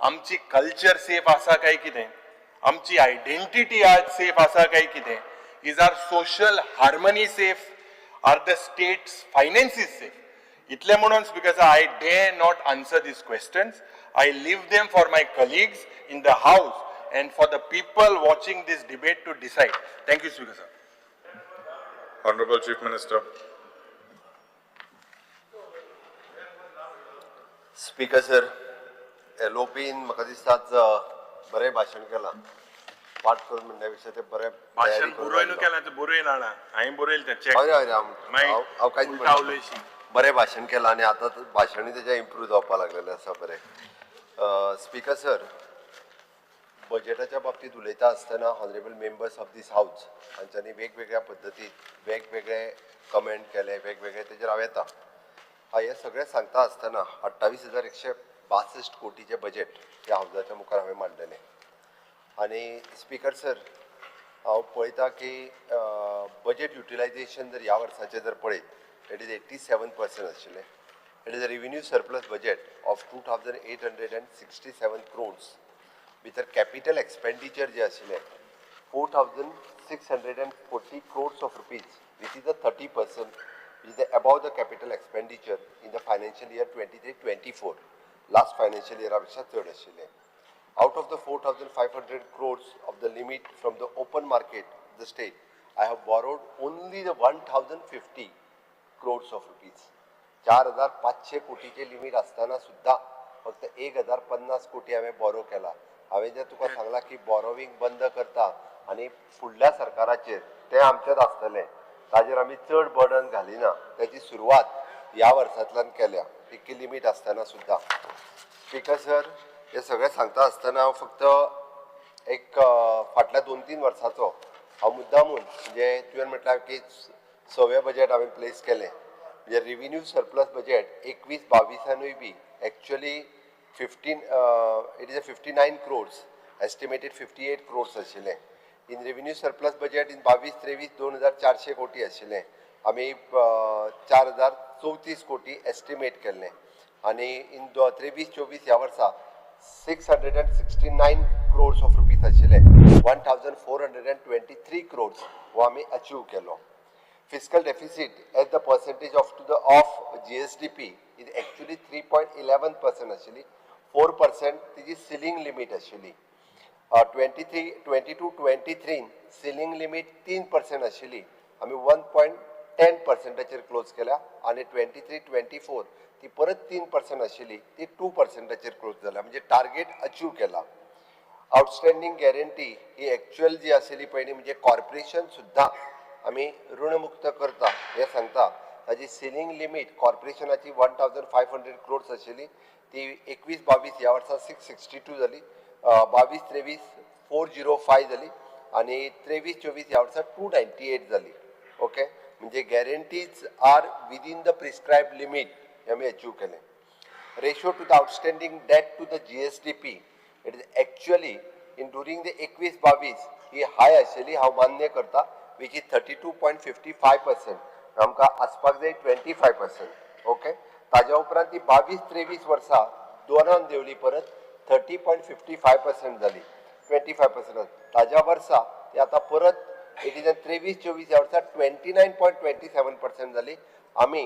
[SPEAKER 2] आमची culture safe आसा काय कितें? आमची identity आज safe आसा काय कितें? Is our social harmony safe? Are the state's finances safe? इतले म्हणून Speaker sir, I dare not answer these questions. I leave them for my colleagues in the House and for the people watching this debate to decide. Thank you, Speaker, sir.
[SPEAKER 1] Honorable Chief Minister.
[SPEAKER 4] Speaker sir एलओपीन म्हाका दिसता आज बरें भाशण केलां पाठ करून म्हणण्यापेक्षा ते बरें
[SPEAKER 2] भाषण बरोयन केला तर बरोय ना हांवें बरयलें तें चॅक
[SPEAKER 4] हांव कांयच
[SPEAKER 2] उलटा
[SPEAKER 4] म्हणना.
[SPEAKER 2] उलयशी
[SPEAKER 4] बरें भाशण केलां आनी आतां भाशणूय तेजें इम्प्रूव जावपाक लागलेलें आसा बरें. स्पीकर सर बजेटाच्या बाबतींत उलयता आसतना honourable members of this house हांच्यांनी वेगवेगळ्या पद्दतीन वेगवेगळे कमेंट केले वेगवेगळे तेजेर हांव येता. हे सगळें सांगता आसतना 28,162 कोटीचें बजेट ह्या हावजाच्या मुखार हांवें मांडलेलें आनी स्पीकर सर हांव पळयता की बजेट युटिलायजेशन जर ह्या वर्साचें जर पळयत इट इज 87% आशिल्लें. It is a revenue surplus budget of 2,867 crores भितर कॅपिटल एक्सपेंडिचर जे आशिल्लें 4,640 crores of rupees which is a 30% which is above the capital expenditure in the financial year 23-24 last financial year पेक्षा चड आशिल्लें. Out of the 4,500 crores of the limit from the open market, the state, I have borrowed only the 1,050 crores of rupees. 4,500 कोटीचे limit असताना सुद्धा फक्त 1,050 कोटी हांवें borrow केला. हांवें जें तुका सांगलां की बॉरोविंग बंद करता आनी फुडल्या सरकाराचेर तें आमचेच आसतलें ताजेर आमी चड बर्डन घालिना तेची सुरवात ह्या वर्सांतल्यान केल्या इतकी लिमिट असताना सुद्धा. स्पीकर सर हे सगळें सांगता आसतना हांव फक्त एक फाटल्या 2-3 वर्सांचो हांव मुद्दामून म्हणजे तुवें म्हटल्यार की 6वें बजेट हांवें प्लेस केलें म्हणजे revenue surplus budget 21-22 B actually it is a 59 crores estimated 58 crores आशिल्लें. In revenue surplus budget in 22-23 2,400 कोटी आशिल्लें. आमी 4,034 कोटी एस्टिमेट केल्लें आनी इन 23-24 ह्या वर्सा 669 crores of rupees आशिल्लें. 1,423 crores हो आमी अचीव केलो. Fiscal deficit as the percentage of GSDP is actually 3.11% आशिल्ली. 4% तिची ceiling limit आशिल्ली. 22-23 ceiling limit 3% आशिल्ली. आमी 1.10%चेर क्लोज केल्या आनी 23-24 ती परत 3% आशिल्ली ती 2%चेर क्लोज जाल्या म्हणजे टार्गेट अचीव केला. आउटस्टँडिंग गॅरंटी ही एक्चुअल जी आशिल्ली पयलीं म्हणजे कॉर्पोरेशन सुद्धा आमी ऋणमुक्त करता हे सांगता. ताजी सिलींग लिमीट कॉर्पोरेशनाची 1,500 crores आशिल्ली ती 21-22 ह्या वर्सा 662 जाली. 22-23 405 जाली आनी 23-24 ह्या वर्सा 298 जाली. ओके म्हणजे guarantees are within the prescribed limit हे आमी अचीव केलें. Ratio to the outstanding debt to the GSDP it is actually in during the 21-22 ही हाय आशिल्ली हांव मान्य करता which is 32.55%. आमकां आसपाक जाय 25%. ओके ताज्या उपरांत ती 22-23 वर्सा दोनान देंवली परत 30.55% जाली 25%. ताज्या वर्सा ती आतां परत 23-24 ह्या वर्सा 29.27% जाली. आमी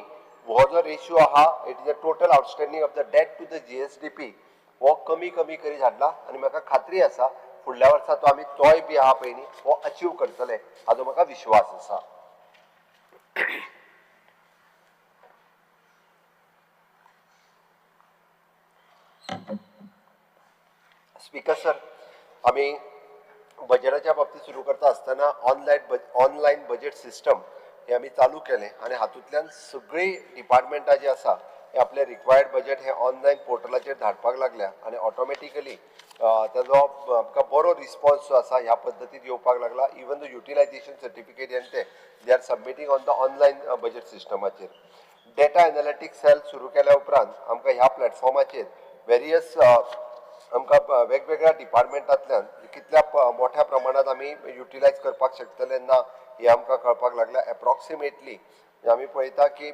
[SPEAKER 4] हो जो रेशियो आहा it is the total outstanding of the debt to the GSDP हो कमी करीत हाडला आनी म्हाका खात्री आसा फुडल्या वर्सा तो आमी तोय बी आहा पळय न्ही हो अचीव करतले हाजो म्हाका विश्वास आसा. स्पीकर सर आमी बजेटाच्या बाबतींत सुरू करता आसतना ऑनलायन बजेट सिस्टम हे आमी चालू केलें आनी हातूंतल्यान सगळीं डिपार्टमेंटां जी आसा हे आपले रिक्वायर्ड बजेट हे ऑनलायन पोर्टलाचेर धाडपाक लागल्या आनी ऑटोमॅटिकली ताजो आमकां बरो रिस्पॉन्स जो आसा ह्या पद्दतीन येवपाक लागला. Even the utilisation certificate and ते they are submitting on the online budget सिस्टमाचेर. डेटा एनालिटिक्स सेल सुरू केल्या उपरांत आमकां ह्या प्लॅटफॉर्माचेर वेरियस आमकां वेगवेगळ्या डिपार्टमेंटांतल्यान कितल्या मोठ्या प्रमाणात आमी युटिलायज करपाक शकतले ना हे आमकां कळपाक लागल्या. एप्रॉक्सिमेटली आमी पळयता की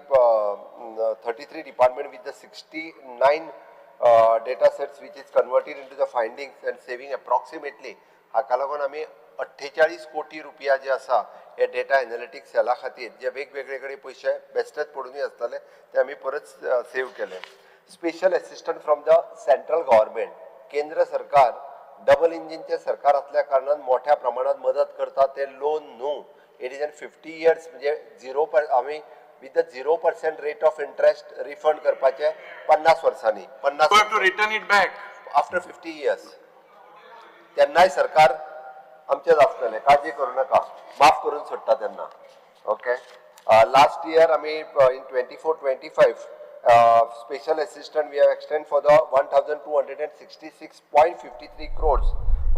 [SPEAKER 4] 33 department with the 69 data sets which is converted into the findings and saving approximately हाका लागून आमी 48 कोटी रुपया जे आसा हे डेटा एनालिटिक्स सेला खातीर जे वेगवेगळे कडेन पयशे बेश्टेच पडूनय आसताले ते आमी परत सेव केले. Special assistant from the central government. केंद्र सरकार डबल इंजिनचे सरकार असल्या कारणान मोठ्या प्रमाणात मदत करता. ते लोन न्हू, इट इज एन 50 years म्हणजे 0% आम्ही with the 0% rate of interest refund करपाचे 50 वर्सांनी.
[SPEAKER 2] You have to return it back.
[SPEAKER 4] After 50 years तेन्नाय सरकार आमचेच आसतले, काळजी करू नका, माफ करून सोडटा तेन्ना. ओके. लास्ट इयर आम्ही in 24-25 special assistant we have extend for the 1266.53 crores.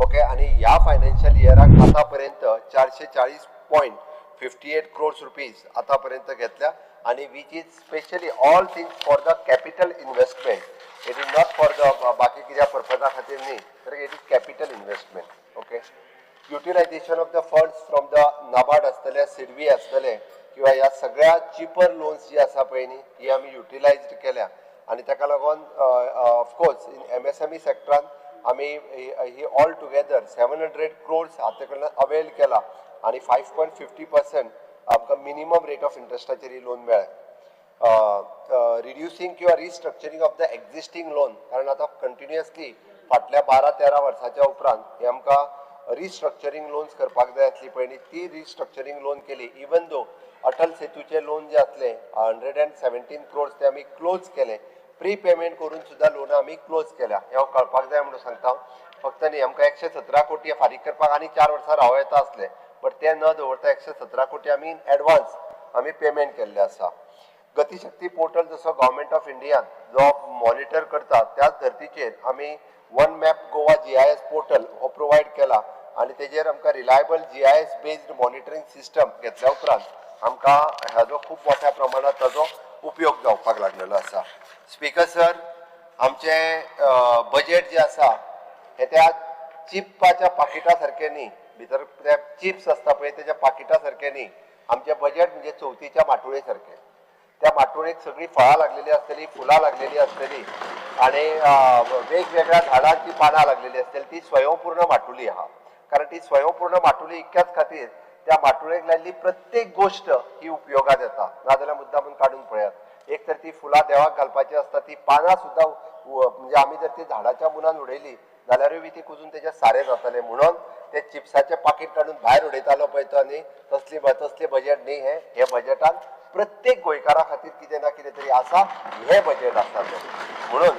[SPEAKER 4] Okay. आणि ह्या फायनान्शियल इयराक आतापर्यंत 440.58 crores रुपीज आतापर्यंत घेतल्या. आणि which is specially all things for the capital investment. It is not for the बाकी कित्या पर्पजा खातीर न्ही, तर it is capital investment. Okay. Utilisation of the funds from the NABARD आसतले, सिडबी आसतले, किंवा ह्या सगळ्या चिपर लोन्स जी आसा पळय न्ही ती आमी युटिलायज केल्या. आणि ताका लागून ऑफकोर्स इन MSME सेक्टरान आमी ही ऑल टुगेदर 700 crores हाते कडल्यान अवेल केला. आणि 5.50% आमकां मिनिमम रेट ऑफ इंटरेस्टाचेर ही लोन मेळ्ळें. रिड्युसिंग किंवा restructuring of the existing loan, कारण आता कंटिन्युअसली फाटल्या 12-13 वर्साच्या उपरांत हे आमकां रिस्ट्रक्चरींग लोन्स करपाक जाय आसली पळय न्ही, ती रिस्ट्रक्चरींग लोन केली. इवन दो अटल सेतूचे लोन जे आसले 117 crores ते आमी क्लोज केले. प्री पेमेंट करून सुद्धा लोन आमी क्लोज केल्या. हे कळपाक जाय म्हणून सांगता. फक्त न्ही आमकां 117 कोटी फारीक करपाक आनी 4 वर्सां रावं येता आसले, बट ते न दवरता 117 कोटी आमी इन एडवान्स आमी पेमेंट केल्ले आसा. गतिशक्ती पोर्टल जसो गव्हर्नमेंट ऑफ इंडियान जो मॉनिटर करता त्याच धर्तीचेर आमी one map Goa GIS portal हो प्रोवायड केला. आणि तेजेर आमकां reliable GIS based monitoring system घेतल्या उपरांत आमकां हाजो खूब मोठ्या प्रमाणात ताजो उपयोग जावपाक लागलेलो आसा. स्पीकर सर, आमचे बजेट जे आसा हे त्या चिप्पाच्या पाकिटा सारखे न्ही, भितर ते चिप्स आसता पळय तेच्या पाकिटा सारखे न्ही. आमचे बजेट म्हणजे चवथीच्या माटोळे सारखे. त्या माटोळेक सगळी फळां लागलेली आसतली, फुलां लागलेली आसतली आणि वेगवेगळ्या झाडांची पानां लागलेली आसतली. ती स्वयंपूर्ण माटोळी आहा. कारण ती स्वयंपूर्ण माटोळी इतक्याच खातीर त्या माटोळेक लायल्ली प्रत्येक गोष्ट ही उपयोगात येता. नाजाल्यार मुद्दामून काडून पळयात. एक तर ती फुलां देवाक घालपाची आसता, ती पानां सुद्दां म्हणजे आमी जर ती झाडाच्या मुनान उडयली जाल्यारूय ती कुजून तेजे सारें जातले. म्हणून ते चिप्साचे पाकीट काडून भायर उडयतालो पळय तो न्ही, तसले बजेट न्ही हे बजेटान प्रत्येक गोंयकारा खातीर कितें ना कितें तरी आसा. हे बजेट आसा ते. म्हणून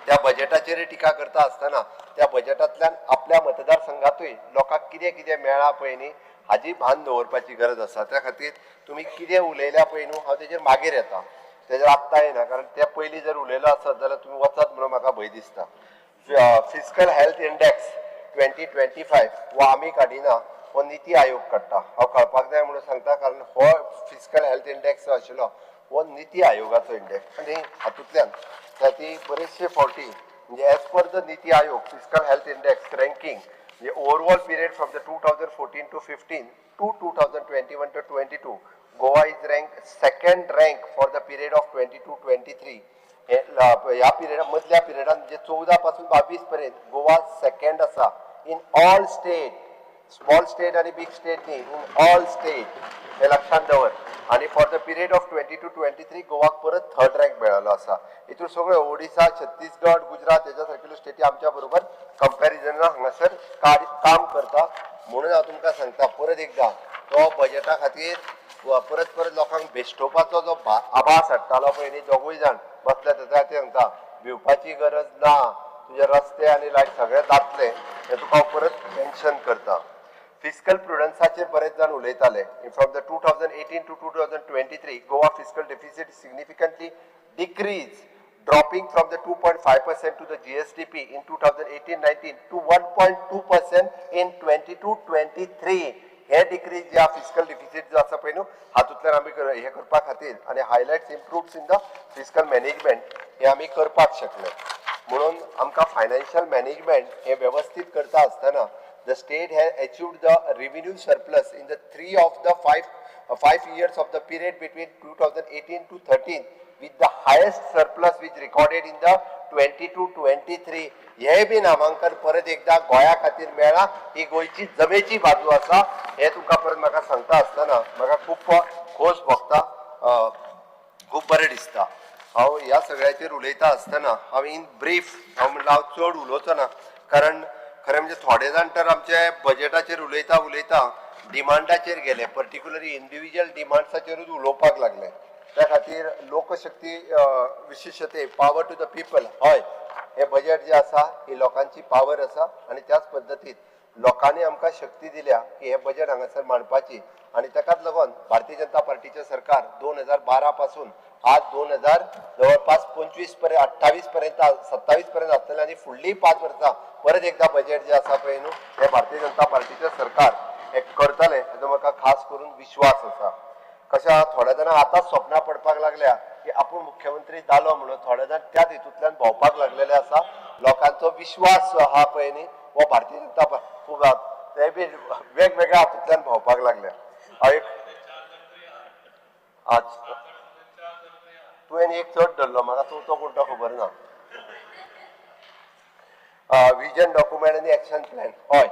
[SPEAKER 4] त्या बजेटाचेर टिका करता आसतना त्या बजेटांतल्यान आपल्या मतदारसंघातूय लोकांक कितें कितें मेळ्ळा पळय न्ही हाजी भान दवरपाची गरज आसा. त्या खातीर तुमी कितें उलयल्या पळय न्हू हांव तेजेर मागीर येता, तेजेर आत्तां येना, कारण ते पयलीं जर उलयलो आसत जाल्यार तुमी वचत म्हणून म्हाका भंय दिसता. फिस्कल हेल्थ इंडेक्स 2025 हो आमी काडिना, हो नीती आयोग काडटा. हांव कळपाक जाय म्हणून सांगता, कारण हो फिस्कल हेल्थ इंडेक्स आशिल्लो हो नीती आयोगाचो इंडेक्स. आनी हातूंतल्यान ती बरेचशे फावटी म्हणजे as per the NITI Aayog fiscal health index ranking म्हणजे overall period from the 2014 to 15 to 2021 to 22 Goa is rank second rank for the period of 22-23. ह्या पिरियडा मदल्या पिरियडान म्हणजे 14 पासून 22 पर्यंत गोवा सेकंड आसा in all state. Small state आणि बिग स्टेट न्ही, इन ऑल स्टेट. हे लक्षात दवर. आणि फॉर द पिरियड ऑफ 22-23 गोवाक परत थर्ड रँक मेळ्ळलो आसा. हितूर सगळे ओडिसा, छत्तीसगड, गुजरात हेच्या सारकेल्यो स्टेटी आमच्या बरोबर कंपॅरिजनान हांगासर काम करता. म्हणून हांव तुमकां सांगता परत एकदां तो बजेटा खातीर परत लोकांक बेश्टोवपाचो जो आभास हाडटालो पळय न्ही दोगूय जाण बसले तेच्या खातीर सांगता भिवपाची गरज ना. तुजे रस्ते आनी लायट सगळे जातले हे तुका हांव परत मेन्शन करता. फिस्कल प्रुडन्साचेर बरेच जाण उलयताले. From the 2018 to 2023 Goa fiscal deficit significantly decrease, dropping from the 2.5% to the GSDP in 2018-19 to 1.2% in 22-23. हे डिक्रीज या फिस्कल डिफिसिट जो आसा पळय न्हू हातूंतल्यान आमी हे करपा खातीर आनी highlights improved in the fiscal management हे आमी करपाक शकले. म्हणून आमकां फायनान्शियल मॅनेजमेंट हे व्यवस्थित करता आसतना the state has achieved the revenue surplus in the 3 of the 5 years of the period between 2018 to 13 with the highest surplus which recorded in the 22-23. हे बी नामांकन परत एकदा गोंया खातीर मेळ्ळा. ही गोंयची जमेची बाजू आसा हे तुमकां परत म्हाका सांगता आसतना म्हाका खूब खोस भोगता, खूब बरें दिसता. हांव ह्या सगळ्याचेर उलयता आसतना हांव इन ब्रीफ हांव म्हणलें हांव चड उलोवचो ना कारण खरें म्हणजे थोडे जाण तर आमचे बजेटाचेर उलयता उलयता डिमांडाचेर गेले पर्टिक्युलरी इंडिविज्युअल डिमांड्साचेरूच उलोवपाक लागले त्या खातीर लोकशक्ती विशेषते पॉवर टू द पीपल हय हे बजेट जे आसा ही लोकांची पॉवर आसा आणि त्याच पद्दतीन लोकांनी आमकां शक्ती दिल्या की हे बजेट हांगासर मांडपाची आणि ताकाच लागून भारतीय जनता पार्टीचे सरकार 2012 पासून आज 2000 जवळपास 25 पर्यंत 28 पर्यंत 27 पर्यंत आसतलें आणि फुडलीं 5 वर्सां परत एकदा बजेट जे आसा पळय न्हू हे भारतीय जनता पार्टीचे सरकार हे करतले हाजो म्हाका खास करून विश्वास आसा कशा थोड्या जाणां आतांच स्वप्नां पडपाक लागल्या की आपूण मुख्यमंत्री जालो म्हणून थोडे जाण त्याच हितूंतल्यान भोंवपाक लागलेले आसा लोकांचो विश्वास आहा पळय न्ही हो भारतीय जनता खूब ते बी वेगवेगळ्या हातूंतल्यान भोंवपाक लागल्या हांव एक तुवें एक चड धरलो म्हाका चवथो कोणतो खबर ना विजन डॉक्युमेंट आनी एक्शन प्लॅन हय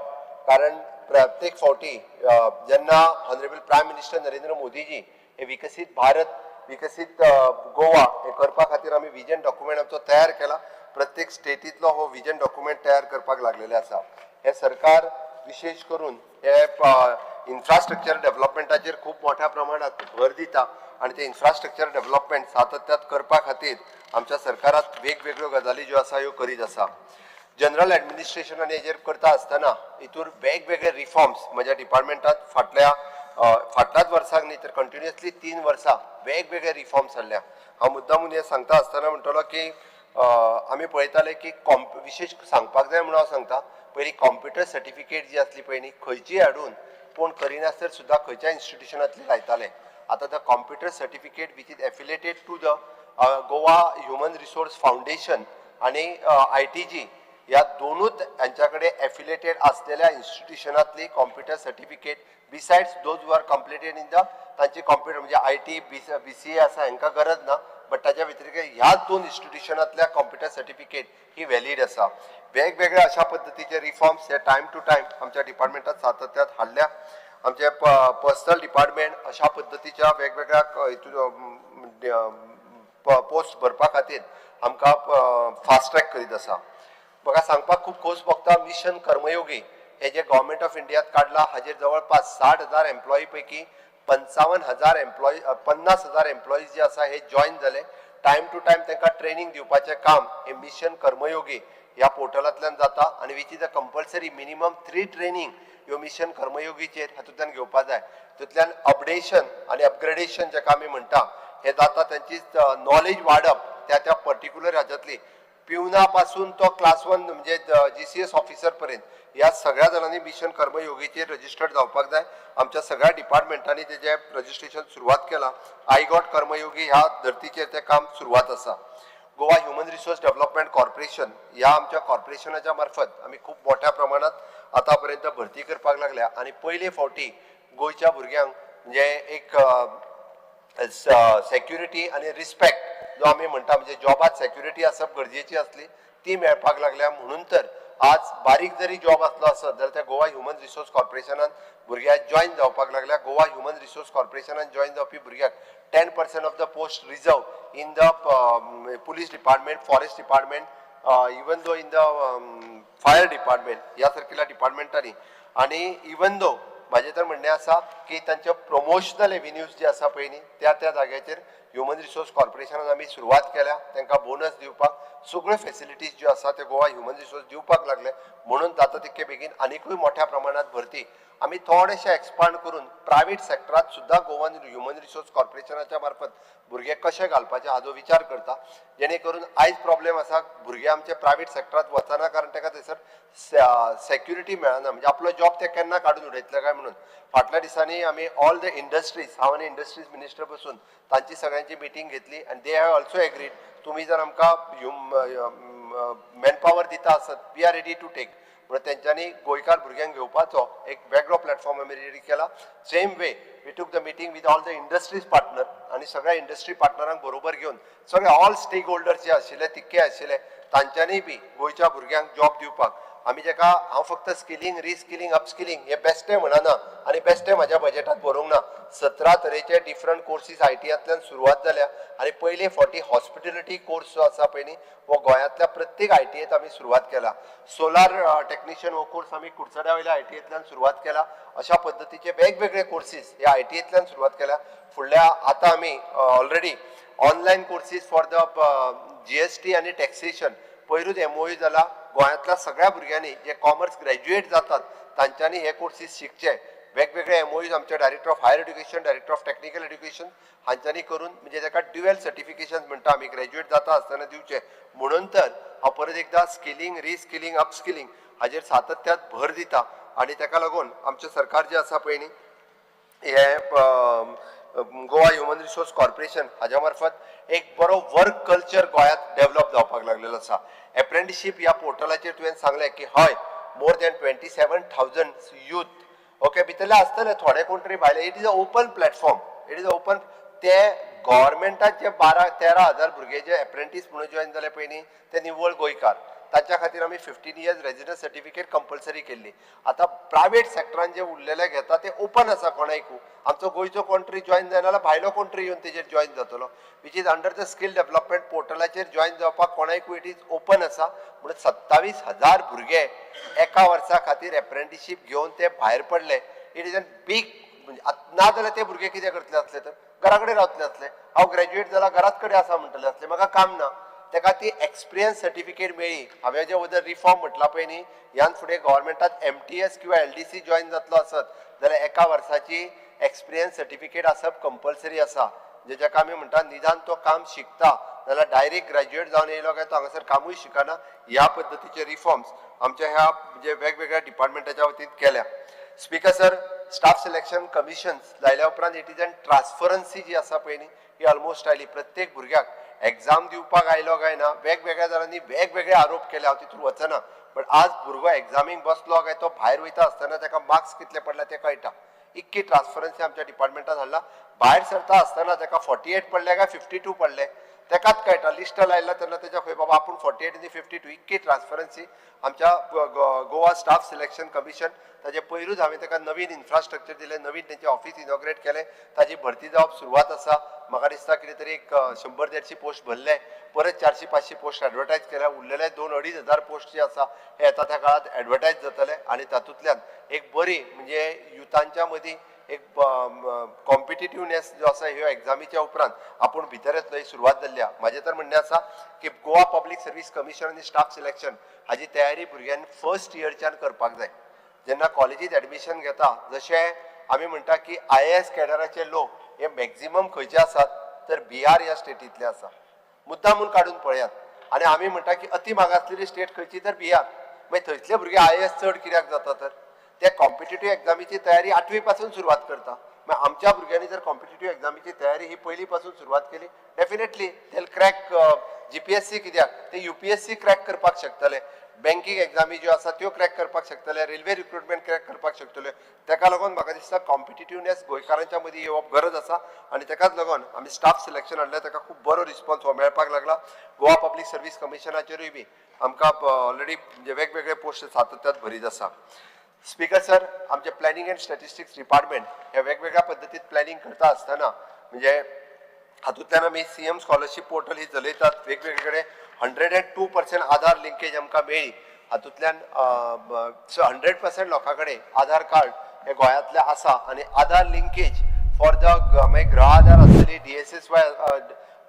[SPEAKER 4] कारण प्रत्येक फावटी जेन्ना honourable prime minister Narendra Modiji हे विकसीत भारत विकसीत गोवा हे करपा खातीर आमी विजन डॉक्युमेंट आमचो तयार केला प्रत्येक स्टेटींतलो हो विजन डॉक्युमेंट तयार करपाक लागलेले आसा हे सरकार विशेष करून हे इन्फ्रास्ट्रक्चर डेव्हलपमेंटाचेर खूब मोठ्या प्रमाणात भर दिता आणि ते इन्फ्रास्ट्रक्चर डेव्हलपमेंट सातत्यात करपा खातीर आमच्या सरकारात वेगवेगळ्यो गजाली ज्यो आसा ह्यो करीत आसा जनरल ऍडमिनिस्ट्रेशन आनी हेजेर करता आसतना हितूर वेगवेगळे रिफॉर्म्स म्हज्या डिपार्टमेंटात फाटल्याच वर्साक न्ही तर कंटिन्युअसली 3 वर्सां वेगवेगळे रिफॉर्म्स हाडल्या हांव मुद्दामून हे सांगता आसतना म्हणटलो की आमी पळयताले की विशेष सांगपाक जाय म्हणून हांव सांगता पयलीं कॉम्प्युटर सर्टिफिकेट जी आसली पळय न्ही खंयचीय हाडून कोण करिनासर सुद्दां खंयच्या इन्स्टिट्युशनांतली लायताले आतां the computer certificate which is affiliated to the Goa human resource foundation आणि ITG या दोनूच यांच्याकडे एफिलेटेड असलेल्या इन्स्टिट्युशनातली computer certificate besides those who are completed in the तांची कॉम्प्युटर म्हणजे IT BCA आसा हांकां गरज ना बट ताच्या व्यतिरिक्त ह्याच दोन इन्स्टिट्युशनातल्या कॉम्प्युटर सर्टिफिकेट ही व्हॅलिड आसा वेगवेगळ्या अशा पद्दतीचे रिफॉर्म्स हे टायम टू टायम आमच्या डिपार्टमेंटात सातत्यात हाडल्या आमचे पर्सनल डिपार्टमेंट अशा पद्दतीच्या वेगवेगळ्या पोस्ट भरपा खातीर आमकां फास्ट ट्रॅक करीत आसा म्हाका सांगपाक खूब खोस भोगता मिशन कर्मयोगी हे जे गव्हर्मेंट ऑफ इंडियात काडला हाजेर जवळपास 60,000 एम्प्लॉई पैकी 55,000 एम्प्लॉई 50,000 एम्प्लॉईज जे आसा हे जॉईन जाले टायम टू टायम तांकां ट्रेनिंग दिवपाचें काम हे मिशन कर्मयोगी ह्या पोर्टलांतल्यान जाता आनी which is a compulsory minimum 3 training ह्यो मिशन कर्मयोगीचेर हातूंतल्यान घेवपा जाय तितूंतल्यान अपडेशन आनी अपग्रेडेशन जेका आमी म्हणटा हे जाता तांची नॉलेज वाडप त्या पर्टिक्युलर हाज्यातली पिवना पासून तो क्लास 1 म्हणजे GCS ऑफिसर पर्यंत ह्या सगळ्या जाणांनी मिशन कर्मयोगीचेर रजिस्टर्ड जावपाक जाय आमच्या सगळ्या डिपार्टमेंटांनी तेजे रजिस्ट्रेशन सुरवात केला आय गॉट कर्मयोगी ह्या धर्तीचेर ते काम सुरवात आसा Goa human resource development corporation ह्या आमच्या कॉर्पोरेशनाच्या मार्फत आमी खूब मोठ्या प्रमाणात आतापर्यंत भरती करपाक लागल्या आणि पयले फावटी गोंयच्या भुरग्यांक म्हणजे एक सेक्युरिटी आणि रिस्पेक्ट जो आमी म्हणटा म्हणजे जॉबात सेक्युरिटी आसप गरजेची असली ती मेळपाक लागल्या म्हणून तर आज बारीक जरी जॉब असलो आसत जाल्यार त्या गोवा ह्युमन रिसोर्स कॉर्पोरेशनान भुरग्यांक जॉईन जावपाक लागल्या गोवा ह्युमन रिसोर्स कॉर्पोरेशनान जॉईन जावपी भुरग्यांक 10% of the post reserve in the police department forest department even though in the fire department ह्या सारकिल्या डिपार्टमेंटांनी आणि इवन दो माझे तर म्हणणे आसा की तांचे प्रमोशनल एव्हेन्यूज जे आसा पळय न्ही त्या जाग्याचेर ह्युमन रिसोर्स कॉर्पोरेशनान आमी सुरवात केल्या तांकां बोनस दिवपाक सगळ्यो फॅसिलिटीज ज्यो आसा ते गोवा ह्युमन रिसोर्स दिवपाक लागले म्हणून जाता तितके बेगीन आनीकूय मोठ्या प्रमाणात भरती आमी थोडेशे एक्सपांड करून प्रायवेट सेक्टरात सुद्धा गोवन ह्युमन रिसोर्स कॉर्पोरेशनाच्या मार्फत भुरगे कशे घालपाचे हाजो विचार करता जेणे करून आयज प्रॉब्लेम आसा भुरगे आमचे प्रायवेट सेक्टरात वचना कारण ताका थंयसर सेक्युरिटी मेळना म्हणजे आपलो जॉब ते केन्ना काडून उडयतले काय म्हणून फाटल्या दिसांनी आमी ऑल द इंडस्ट्रीज हांव आनी इंडस्ट्रीज मिनिस्टर बसून तांची सगळ्यांची मिटींग घेतली आनी दे हॅव ऑल्सो एग्रीड तुमी जर आमकां मॅनपॉवर दिता आसत we are ready to take म्हणून तेंच्यांनी गोंयकार भुरग्यांक घेवपाचो एक वेगळो प्लॅटफॉर्म आमी रेडी केला same way we took the meeting with all the industries partner आनी सगळ्या इंडस्ट्री पार्टनरांक बरोबर घेवन सगळे ऑल स्टेक होल्डर्स जे आशिल्ले तितके आशिल्ले तांच्यांनी बी गोंयच्या भुरग्यांक जॉब दिवपाक आमी जेका हांव फक्त स्किलिंग रिस्किलिंग अपस्किलिंग हे बेश्टें म्हणना आनी बेश्टें म्हाज्या बजेटांत बरोवंक ना. 17 तरेचे डिफरंट कोर्सीस ITयांतल्यान सुरवात जाल्या आनी पयले फावटी हॉस्पिटॅलिटी कोर्स जो आसा पळय न्ही हो गोंयांतल्या प्रत्येक ITयेंत आमी सुरवात केला. सोलार टेक्निशियन हो कोर्स आमी कुडचड्या वयल्या ITयेंतल्यान सुरवात केला. अशा पद्दतीचे वेगवेगळे कोर्सीस ह्या ITयेंतल्यान सुरवात केल्या. फुडल्या आतां आमी already online courses for the GST आनी टॅक्सेशन पयरूच MOU जाला. गोंयांतल्या सगळ्या भुरग्यांनी जे कॉमर्स ग्रॅज्युएट जातात तांच्यांनी हे कोर्सीस शिकचे. वेगवेगळे MOUs आमचे director of higher education, director of technical education हांच्यांनी करून म्हणजे ताका ड्युएल सर्टिफिकेशन म्हणटा आमी ग्रॅज्युएट जाता आसतना दिवचे. म्हणून तर हांव परत एकदा स्किलिंग रिस्किलिंग अपस्किलिंग हाचेर सातत्यान भर दिता आनी ताका लागून आमचें सरकार जें आसा पळय न्ही हे गोवा ह्युमन रिसोर्स कॉर्पोरेशन हाज्या मार्फत एक बरो वर्क कल्चर गोंयांत डेव्हलप जावपाक लागलेलो आसा. एप्रेंटिसशीप ह्या पोर्टलाचेर तुवें सांगलें की हय मोर दॅन 27,000 यूथ ओके भितरले आसतले थोडे कोण तरी भायले. It is a open platform. It is open. ते गव्हर्मेंटात जे 12-13,000 भुरगे जे एप्रेंटीस म्हणून जॉईन जाले पळय न्ही ते निव्वळ गोंयकार. तांच्या खातीर आमी 15 इयर्स रेजिडन्स सर्टिफिकेट कंपल्सरी केल्ली. आतां प्रायवेट सेक्टरान जे उरलेले घेता ते ओपन आसा कोणायकू. आमचो गोंयचो कोण तरी जॉईन जायना जाल्यार भायलो कोण तरी येवन तेजेर जॉईन जातलो. Which is under the skill development पोर्टलाचेर जॉईन जावपाक कोणायकू इट इज ओपन आसा. म्हणून 27,000 भुरगे एका वर्सा खातीर एप्रेंटिसशीप घेवन ते भायर पडले. इट इज अ बिग म्हणजे ना जाल्यार ते भुरगे कितें करतले आसले तर घरा कडेन रावतले आसले. हांव ग्रॅज्युएट जाला घराच कडेन आसा म्हणटले आसले म्हाका काम ना. ताका ती एक्सपिरियन्स सर्टिफिकेट मेळ्ळी. हांवें जे वदर रिफॉर्म म्हटला पळय न्ही ह्यान फुडें गव्हर्मेंटात MTS किंवा LDC जॉईन जातलो आसत जाल्यार एका वर्साची एक्सपिरियन्स सर्टिफिकेट आसप कंपल्सरी आसा. जेका आमी म्हणटा निदान तो काम शिकता जाल्यार डायरेक्ट ग्रॅज्युएट जावन येयलो काय तो हांगासर कामूय शिकना. ह्या पद्दतीचे रिफॉर्म्स आमच्या ह्या म्हणजे वेगवेगळ्या डिपार्टमेंटाच्या वतीन केल्या. Speaker sir staff selection commissions लायल्या उपरांत इट इज अन ट्रान्सफरन्सी जी आसा पळय न्ही ही ऑलमोस्ट आयली. प्रत्येक भुरग्याक एग्जाम दिवपाक आयलो काय ना वेगवेगळ्या जाणांनी वेगवेगळे आरोप केले. हांव तितून वचना बट आज भुरगो एग्जामीक बसलो काय तो भायर वयता आसतना ताका मार्क्स कितले पडला ते कळटा. इतकी ट्रान्सफरन्सी आमच्या डिपार्टमेंटान हाडला. भायर सरता आसतना ताका 48 पडले काय 52 पडले तेकाच कळटा. लिस्ट लायला तेन्ना तेच्या खंय बाबा आपूण 48 आनी 52 इतकी ट्रान्सफरन्सी आमच्या गोवा स्टाफ सिलेक्शन कमिशन. ताजे पयरूच हांवें ताका नवीन इन्फ्रास्ट्रक्चर दिलें, नवीन तेंचें ऑफिस इनॉग्रेट केलें. ताजी भरती जावप सुरवात आसा. म्हाका दिसता कितें तरी एक 100-150 पोस्ट भरले. परत 400-500 पोस्ट एडवर्टायज केल्या. उरलेले 2-2,500 पोस्ट जे आसा हे येता त्या काळात एडवर्टायज जातले आनी तातूंतल्यान एक बरी म्हणजे युथांच्या मदीं एक कॉम्पिटिटिवनेस जो आसा ह्यो एग्जामीच्या उपरांत आपूण भितर येतलो ही सुरवात जाल्ली आसा. म्हाजें तर म्हणणें आसा की गोवा पब्लीक सर्वीस कमिशन आनी स्टाफ सिलेक्शन हाजी तयारी भुरग्यांनी फर्स्ट इयरच्यान करपाक जाय. जेन्ना कॉलेजीत एडमिशन घेता जशें आमी म्हणटा की IAS कॅडराचे लोक हे मॅक्झिमम खंयचे आसात तर बिहार ह्या स्टेटींतले आसा. मुद्दामून काडून पळयात. आनी आमी म्हणटा की अति मागासलेली स्टेट खंयची तर बिहार. मागीर थंयसले भुरगे IAS चड कित्याक जाता तर ते कॉम्पिटिटिव्ह एक्झामीची तयारी 8वी पासून सुरवात करता. मागीर आमच्या भुरग्यांनी जर कॉम्पिटिटिव्ह एक्झामीची तयारी ही पयली पासून सुरवात केली डेफिनेटली ते क्रॅक GPSC कित्याक ते UPSC क्रॅक करपाक शकतले. बँकींग एक्झामी ज्यो आसा त्यो क्रॅक करपाक शकतले. रेल्वे रिक्रुटमेंट क्रॅक करपाक शकतले. ताका लागून म्हाका दिसता कॉम्पिटिटिवनेस गोंयकारांच्या मदीं येवप गरज आसा आनी ताकाच लागून आमी स्टाफ सिलेक्शन हाडलें. ताका खूब बरो रिस्पॉन्स हो मेळपाक लागला. गोवा पब्लीक सर्वीस कमिशनाचेरूय बी आमकां ऑलरेडी म्हणजे वेगवेगळे पोस्ट सातत्यान भरीत आसा. स्पीकर सर आमचे प्लॅनिंग एंड स्टॅटिस्टिक्स डिपार्टमेंट हे वेगवेगळ्या पद्दतीन प्लॅनिंग करता आसतना म्हणजे हातूंतल्यान आमी CM स्कॉलरशीप पोर्टल ही चलयतात. वेगवेगळे 102% आधार लिंकेज आमकां मेळ्ळी. हातूंतल्यान 100% लोकां कडेन आधार कार्ड हे गोंयांतले आसा आनी आधार लिंकेज फॉर द मागीर गृह आधार आसतली DSSY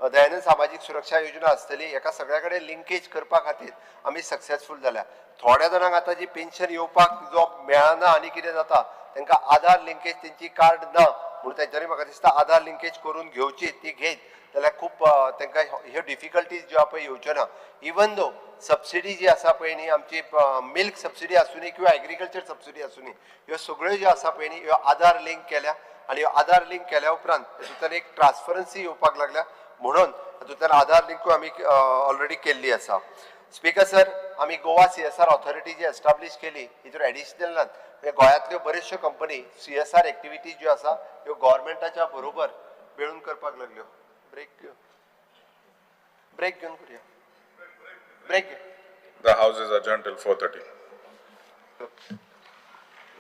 [SPEAKER 4] दयानंद सामाजीक सुरक्षा योजना आसतली हेका सगळ्या कडेन लिंकेज करपा खातीर आमी सक्सेसफूल जाल्या. थोड्या जाणांक आतां जी पेन्शन येवपाक जो मेळना आनी कितें जाता तांकां आधार लिंकेज तेंची कार्ड ना म्हणून तेंच्यांनी म्हाका दिसता आधार लिंकेज करून घेवची. ती घेत जाल्यार खूब तांकां ह्यो डिफिकल्टीज ज्यो पळय येवच्यो ना. इवन दो सबसिडी जी आसा पळय न्ही आमची मिल्क सबसिडी आसूं दी किंवा एग्रीकल्चर सबसिडी आसूं दी ह्यो सगळ्यो ज्यो आसा पळय न्ही ह्यो आधार लिंक केल्या आनी ह्यो आधार लिंक केल्या उपरांत तातूंतल्यान एक ट्रान्सपरन्सी येवपाक लागल्या. म्हणून तातूंतल्यान आधार लिंकूय आमी ऑलरेडी केल्ली आसा. स्पीकर सर आमी गोवा CSR ऑथॉरिटी जी एस्टाब्लीश केली हितूर एडिशनलान गोंयांतल्यो बऱ्योचश्यो कंपनी CSR एक्टिविटीज ज्यो आसा ह्यो गव्हर्मेंटाच्या बरोबर मेळून करपाक लागल्यो. ब्रेक घेवन करुया. Break
[SPEAKER 1] The house is adjourned till 4:30.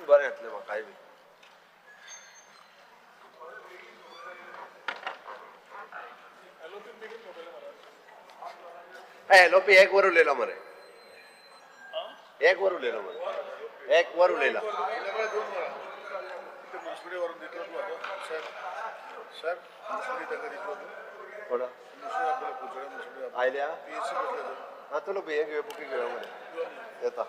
[SPEAKER 4] बरें येतलें म्हाकाय बी एलोपी एक वर उलयला मरे एक वर उलयला मरे एक वर उलयला कोणा आयल्या हा चलो भैया घेऊया बुकिंग घेऊया मरे येता